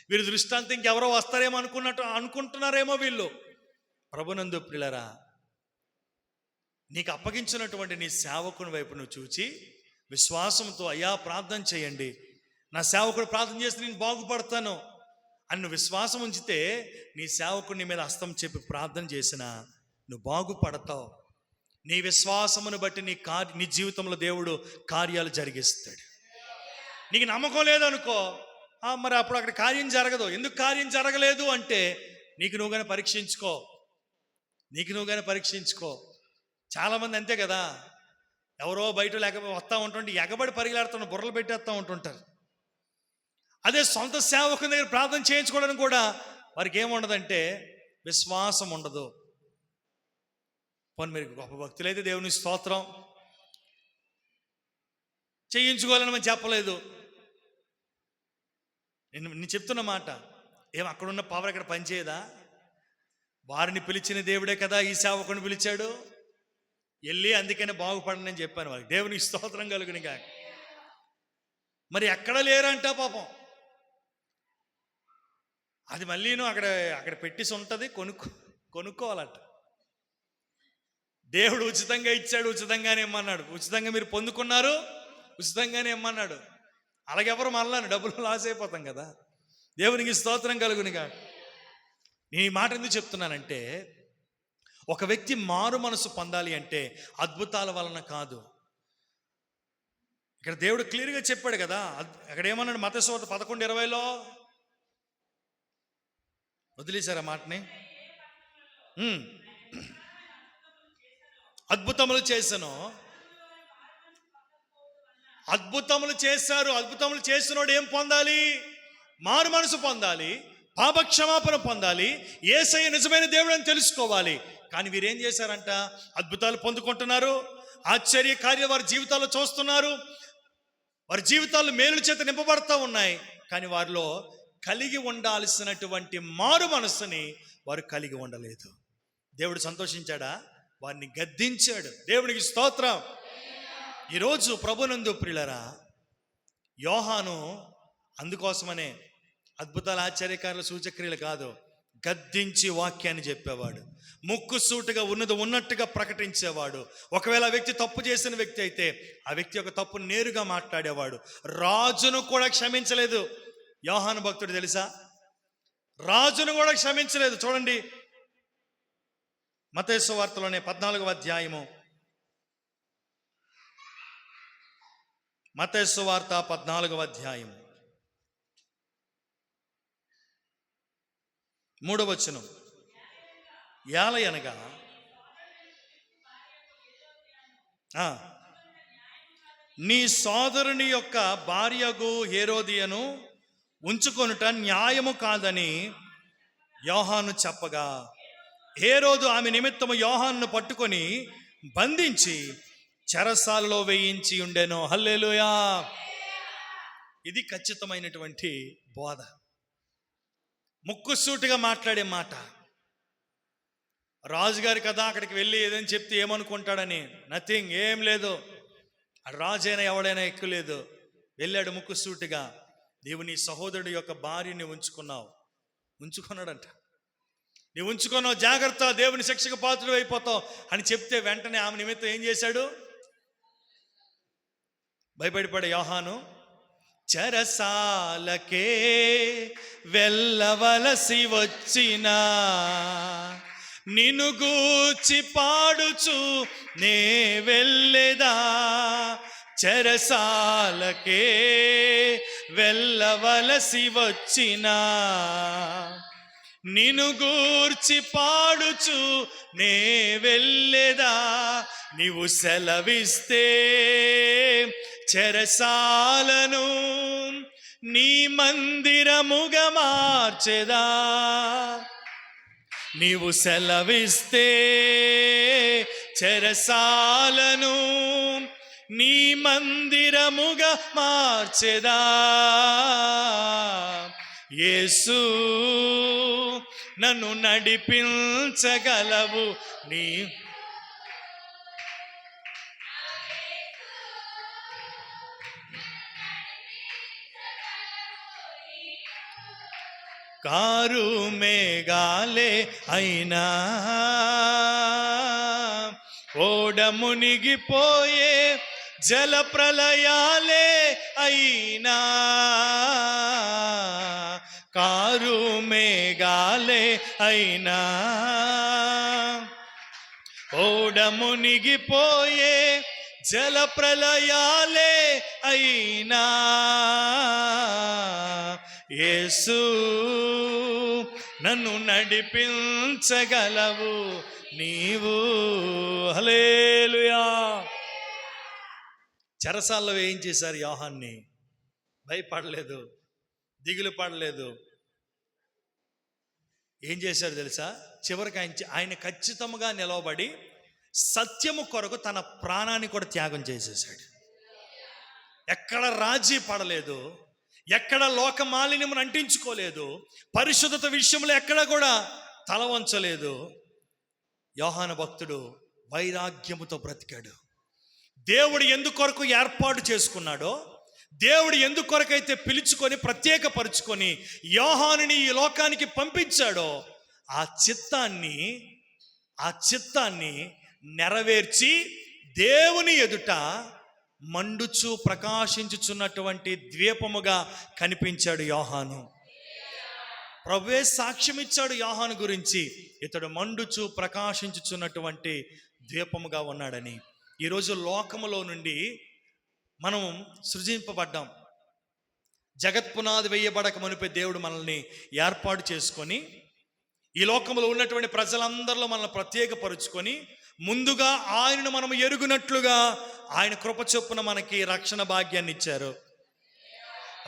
వీరి దృష్టాంతం ఇంకెవరో వస్తారేమో అనుకుంటున్నారేమో వీళ్ళు. ప్రభునందు ప్రియులారా, నీకు అప్పగించినటువంటి నీ సేవకుని వైపు నువ్వు చూచి విశ్వాసంతో, అయ్యా ప్రార్థన చేయండి, నా సేవకుడు ప్రార్థన చేస్తే నేను బాగుపడతాను అని నువ్వు విశ్వాసం ఉంచితే నీ సేవకుని మీద హస్తం చెప్పి ప్రార్థన చేసినా నువ్వు బాగుపడతావు. నీ విశ్వాసమును బట్టి నీ జీవితంలో దేవుడు కార్యాలు జరిగిస్తాడు. నీకు నమ్మకం లేదనుకో, మరి అప్పుడు అక్కడ కార్యం జరగదు. ఎందుకు కార్యం జరగలేదు అంటే నీకు నువ్వుగానే పరీక్షించుకో. చాలామంది అంతే కదా, ఎవరో బయట లేకపోతే వస్తూ ఉంటుంటే ఎగబడి పరిగెలాడుతున్న బుర్రలు పెట్టేస్తూ ఉంటుంటారు. అదే సొంత సేవకుని దగ్గర ప్రార్థన చేయించుకోవడానికి కూడా వారికి ఏముండదంటే విశ్వాసం ఉండదు. పోనీ మీరు గొప్ప భక్తులైతే దేవుని స్తోత్రం, చేయించుకోవాలని మనం చెప్పలేదు. నేను చెప్తున్న మాట, అక్కడున్న పవర్ ఇక్కడ పనిచేయదా? వారిని పిలిచిన దేవుడే కదా ఈ సేవకుని పిలిచాడు. వెళ్ళి అందుకనే బాగుపడనని చెప్పాను వారికి. దేవునికి స్తోత్రం కలుగును గాక. మరి ఎక్కడ లేరంట పాపం. అది మళ్ళీ అక్కడ పెట్టేసి ఉంటుంది, కొనుక్కోవాలంట. దేవుడు ఉచితంగా ఇచ్చాడు, ఉచితంగానే ఇమ్మన్నాడు. ఉచితంగా మీరు పొందుకున్నారు, ఉచితంగానే ఇమ్మన్నాడు. అలాగెవరు మళ్ళా డబ్బులు లాస్ అయిపోతాం కదా. దేవునికి స్తోత్రం కలుగునిగా. నేను ఈ మాట ఎందుకు చెప్తున్నానంటే, ఒక వ్యక్తి మారు మనసు పొందాలి అంటే అద్భుతాల వలన కాదు. ఇక్కడ దేవుడు క్లియర్గా చెప్పాడు కదా. అక్కడ ఏమన్నాడు? మత్తయి సువార్త 11:20లో వదిలేశారు ఆ మాటని. అద్భుతములు చేశాను. అద్భుతములు చేశారు. అద్భుతములు చేసినోడు ఏం పొందాలి? మారు మనసు పొందాలి, పాపక్షమాపణ పొందాలి, యేసయ్య నిజమైన దేవుడు అని తెలుసుకోవాలి. కానీ వీరేం చేశారంట? అద్భుతాలు పొందుకుంటున్నారు, ఆశ్చర్య కార్యాలు వారి జీవితాల్లో చూస్తున్నారు, వారి జీవితాల్లో మేలు చేత నింపబడతా ఉన్నాయి. కానీ వారిలో కలిగి ఉండాల్సినటువంటి మారు మనస్సుని వారు కలిగి ఉండలేదు. దేవుడు సంతోషించాడా? వారిని గద్దించాడు. దేవునికి స్తోత్రం. ఈరోజు ప్రభునందు ప్రియులారా, యోహాను అందుకోసమనే అద్భుతాలు, ఆశ్చర్యకారుల సూచక్రియలు కాదు, గద్దించి వాక్యాన్ని చెప్పేవాడు. ముక్కుసూటిగా ఉన్నది ఉన్నట్టుగా ప్రకటించేవాడు. ఒకవేళ ఆ వ్యక్తి తప్పు చేసిన వ్యక్తి అయితే ఆ వ్యక్తి యొక్క తప్పు నేరుగా మాట్లాడేవాడు. రాజును కూడా క్షమించలేదు యోహాను భక్తుడు, తెలుసా? రాజును కూడా క్షమించలేదు. చూడండి మత్తయి సువార్తలోనే 14వ అధ్యాయము, మత్తయి సువార్త 14వ అధ్యాయం 3వ వచనం. యాలయనగా నీ సోదరుని యొక్క భార్యగు హేరోదియను ఉంచుకొనుట న్యాయము కాదని యోహాను చెప్పగా, హేరోదు ఆమె నిమిత్తము యోహానును పట్టుకొని బంధించి చెరసాలలో వేయించి ఉండెను. హల్లెలూయా. ఇది ఖచ్చితమైనటువంటి బోధ. ముక్కుసూటిగా మాట్లాడే మాట. రాజుగారి కదా, అక్కడికి వెళ్ళి ఏదైనా చెప్తే ఏమనుకుంటాడని, నథింగ్, ఏం లేదు. రాజైనా ఎవడైనా ఎక్కులేదు. వెళ్ళాడు ముక్కుసూటిగా. నీవు నీ సహోదరుడి యొక్క భార్యని ఉంచుకున్నాడంట. నీవు ఉంచుకున్నావు, జాగ్రత్త, దేవుని శిక్షకు పాత్రుడు అయిపోతావు అని చెప్తే వెంటనే ఆమె నిమిత్తం ఏం చేశాడు? భయపడిపడే యోహాను చెరసాలకే వెళ్ళవలసి వచ్చినా నిన్ను గూర్చి పాడుచు నే వెళ్ళెదా. చెరసాలకే వెళ్ళవలసి వచ్చినా నిన్ను గూర్చి పాడుచు నే వెళ్ళెదా. నీవు సెలవిస్తే చెరసాలను నీ మందిరముగా మార్చెదా. నీవు సెలవిస్తే చెరసాలను నీ మందిరముగా మార్చెదా. యేసు నన్ను నడిపించగలవు నీ కారు మేఘాలే అయినా ఓడ మునిగిపోయే జల ప్రళయాలే అయినా కారు మేఘాలే అయినా ఓడ మునిగిపోయే జల ప్రళయాలే అయినా యేసు నన్ను నడిపించగలవు నీవు. హల్లెలూయా. చెరసాల్లో ఏం చేశారు యోహాన్ని? భయపడలేదు, దిగులు పడలేదు. ఏం చేశారు తెలుసా? చివరికి ఆయన ఖచ్చితంగా నిలవబడి సత్యము కొరకు తన ప్రాణాన్ని కూడా త్యాగం చేసేసాడు. ఎక్కడ రాజీ పడలేదు, ఎక్కడ లోక మాలిన్యమును అంటించుకోలేదు, పరిశుద్ధత విషయంలో ఎక్కడ కూడా తల వంచలేదు. యోహాను భక్తుడు వైరాగ్యముతో బ్రతికాడు. దేవుడు ఎందుకొరకు ఏర్పాటు చేసుకున్నాడో, దేవుడు ఎందుకొరకైతే పిలుచుకొని ప్రత్యేకపరుచుకొని యోహానుని ఈ లోకానికి పంపించాడో ఆ చిత్తాన్ని నెరవేర్చి దేవుని ఎదుట మండుచు ప్రకాశించుచున్నటువంటి ద్వీపముగా కనిపించాడు యోహాను. ప్రభువే సాక్ష్యం ఇచ్చాడు యోహాను గురించి, ఇతడు మండుచు ప్రకాశించుచున్నటువంటి ద్వీపముగా ఉన్నాడని. ఈరోజు లోకములో నుండి మనం సృజింపబడ్డాం. జగత్పునాది వేయబడక మునిపే దేవుడు మనల్ని ఏర్పాటు చేసుకొని ఈ లోకంలో ఉన్నటువంటి ప్రజలందరిలో మనల్ని ప్రత్యేకపరుచుకొని ముందుగా ఆయనను మనం ఎరుగునట్లుగా ఆయన కృప చొప్పున మనకి రక్షణ భాగ్యాన్ని ఇచ్చారు.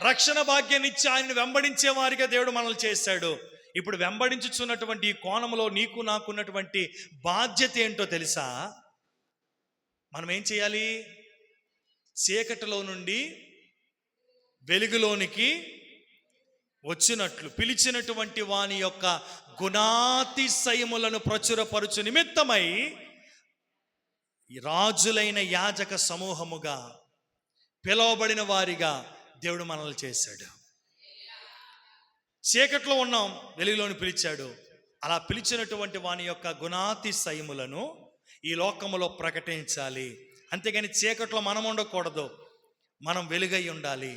రక్షణ భాగ్యాన్ని ఇచ్చి ఆయనను వెంబడించే వారిగా దేవుడు మనల్ని చేశాడు. ఇప్పుడు వెంబడించుచున్నటువంటి ఈ కోణంలో నీకు నాకున్నటువంటి బాధ్యత ఏంటో తెలుసా? మనం ఏం చేయాలి? చీకటిలో నుండి వెలుగులోనికి వచ్చినట్లు పిలిచినటువంటి వాని యొక్క గుణాతిశయములను ప్రచురపరుచు నిమిత్తమై రాజులైన యాజక సమూహముగా పిలువబడిన వారిగా దేవుడు మనల్ని చేశాడు. చీకట్లో ఉన్నాం, వెలుగులోని పిలిచాడు. అలా పిలిచినటువంటి వాని యొక్క గుణాతిశయములను ఈ లోకములో ప్రకటించాలి. అంతేగాని చీకట్లో మనం ఉండకూడదు, మనం వెలుగై ఉండాలి,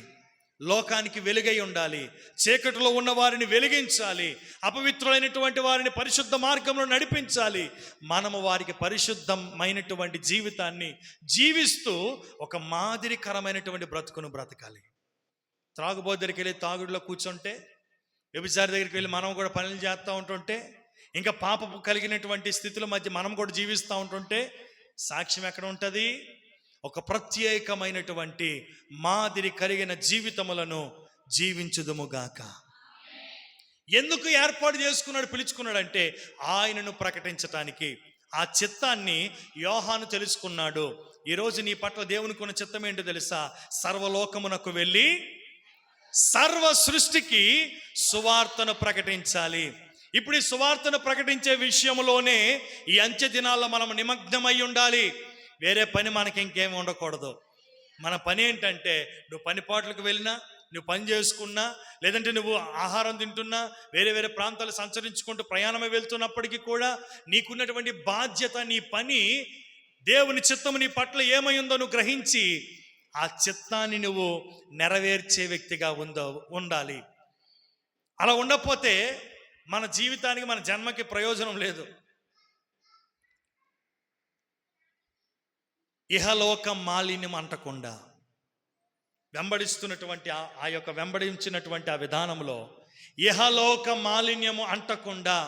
లోకానికి వెలుగై ఉండాలి. చీకటిలో ఉన్న వారిని వెలిగించాలి, అపవిత్రులైనటువంటి వారిని పరిశుద్ధ మార్గంలో నడిపించాలి. మనము వారికి పరిశుద్ధమైనటువంటి జీవితాన్ని జీవిస్తూ ఒక మాదిరికరమైనటువంటి బ్రతుకును బ్రతకాలి. త్రాగుబోతు దగ్గరికి వెళ్ళి తాగుడులో కూర్చుంటే, వ్యభిచారి దగ్గరికి వెళ్ళి మనం కూడా పనులు చేస్తూ ఉంటుంటే, ఇంకా పాపపు కలిగినటువంటి స్థితుల మధ్య మనం కూడా జీవిస్తూ ఉంటుంటే సాక్ష్యం ఎక్కడ ఉంటుంది? ఒక ప్రత్యేకమైనటువంటి మాదిరి కలిగిన జీవితములను జీవించుదుముగాక. ఎందుకు ఏర్పాటు చేసుకున్నాడు, పిలుచుకున్నాడంటే ఆయనను ప్రకటించటానికి. ఆ చిత్తాన్ని యోహాను తెలుసుకున్నాడు. ఈరోజు నీ పట్ల దేవునికి ఉన్న చిత్తం ఏంటో తెలుసా? సర్వలోకమునకు వెళ్ళి సర్వ సృష్టికి సువార్తను ప్రకటించాలి. ఇప్పుడు ఈ సువార్తను ప్రకటించే విషయంలోనే ఈ అంచె దినాల్లో మనం నిమగ్నమై ఉండాలి. వేరే పని మనకి ఇంకేం ఉండకూడదు. మన పని ఏంటంటే, నువ్వు పనిపాట్లకు వెళ్ళినా, నువ్వు పని చేసుకున్నా, లేదంటే నువ్వు ఆహారం తింటున్నా, వేరే వేరే ప్రాంతాలు సంచరించుకుంటూ ప్రయాణమే వెళ్తున్నప్పటికీ కూడా నీకున్నటువంటి బాధ్యత, నీ పని, దేవుని చిత్తము నీ పట్ల ఏమై ఉందో నువ్వు గ్రహించి ఆ చిత్తాన్ని నువ్వు నెరవేర్చే వ్యక్తిగా ఉండాలి. అలా ఉండకపోతే మన జీవితానికి, మన జన్మకి ప్రయోజనం లేదు. ఇహలోక మాలిన్యం అంటకుండా వెంబడిస్తున్నటువంటి ఆ యొక్క వెంబడించినటువంటి ఆ విధానంలో ఇహలోక మాలిన్యము అంటకుండా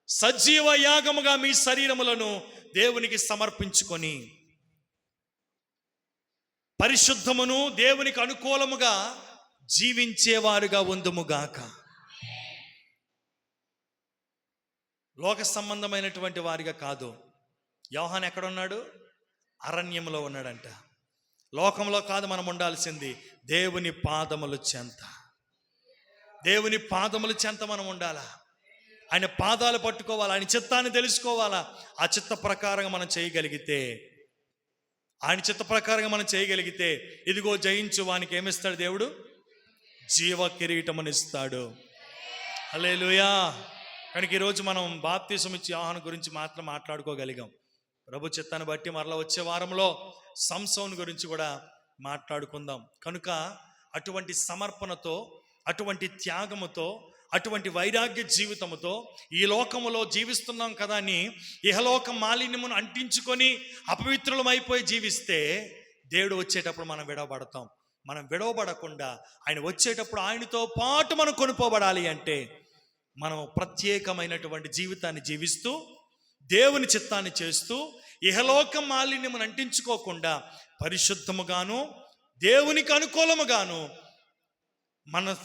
సజీవ యాగముగా మీ శరీరములను దేవునికి సమర్పించుకొని పరిశుద్ధమును దేవునికి అనుకూలముగా జీవించేవారుగా ఉందుముగాక. లోక సంబంధమైనటువంటి వారిగా కాదు. యోహాను ఎక్కడున్నాడు? అరణ్యంలో ఉన్నాడంట. లోకంలో కాదు మనం ఉండాల్సింది, దేవుని పాదముల చెంత. దేవుని పాదముల చెంత మనం ఉండాలా. ఆయన పాదాలు పట్టుకోవాలా, ఆయన చిత్తాన్ని తెలుసుకోవాలా. ఆ చిత్త ప్రకారంగా మనం చేయగలిగితే, ఆయన చిత్త ప్రకారంగా మనం చేయగలిగితే, ఇదిగో జయించు వానికి ఏమిస్తాడు దేవుడు? జీవ కిరీటమును ఇస్తాడు. హల్లెలూయా. కనుక ఈరోజు మనం బాప్తిసం ఇచ్చి యోహాను గురించి మాత్రం మాట్లాడుకోగలిగాం. ప్రభు చిత్తాన్ని బట్టి మరలా వచ్చే వారంలో సంసోను గురించి కూడా మాట్లాడుకుందాం. కనుక అటువంటి సమర్పణతో, అటువంటి త్యాగముతో, అటువంటి వైరాగ్య జీవితముతో ఈ లోకములో జీవిస్తున్నాం కదా అని ఇహలోక మాలిన్యమును అంటించుకొని అపవిత్రులమైపోయి జీవిస్తే దేవుడు వచ్చేటప్పుడు మనం విడవబడతాం. మనం విడవబడకుండా ఆయన వచ్చేటప్పుడు ఆయనతో పాటు మనం కొనుక్కోబడాలి అంటే మనం ప్రత్యేకమైనటువంటి జీవితాన్ని జీవిస్తూ దేవుని చిత్తాన్ని చేస్తూ ఇహలోక మాలిన్యమును అంటించుకోకుండా పరిశుద్ధముగాను దేవునికి అనుకూలముగాను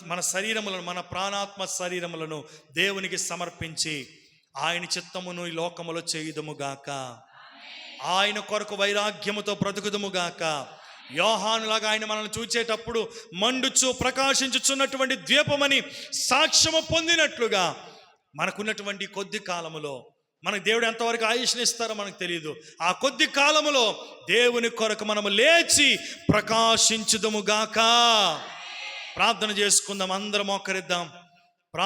మన శరీరములను, మన ప్రాణాత్మ శరీరములను దేవునికి సమర్పించి ఆయన చిత్తమును ఈ లోకములో చేయుదుముగాక. ఆయన కొరకు వైరాగ్యముతో బ్రతుకుదుముగాక. యోహానులాగా ఆయన మనల్ని చూచేటప్పుడు మండుచు ప్రకాశించుచున్నటువంటి ద్వీపమని సాక్ష్యము పొందినట్లుగా మనకున్నటువంటి కొద్ది కాలములో, మనకు దేవుడు ఎంతవరకు ఆయుష్ని ఇస్తారో మనకు తెలియదు, ఆ కొద్ది కాలములో దేవుని కొరకు మనము లేచి ప్రకాశించుదుముగాక. ప్రార్థన చేసుకుందాం, అందరం మోకరిద్దాం.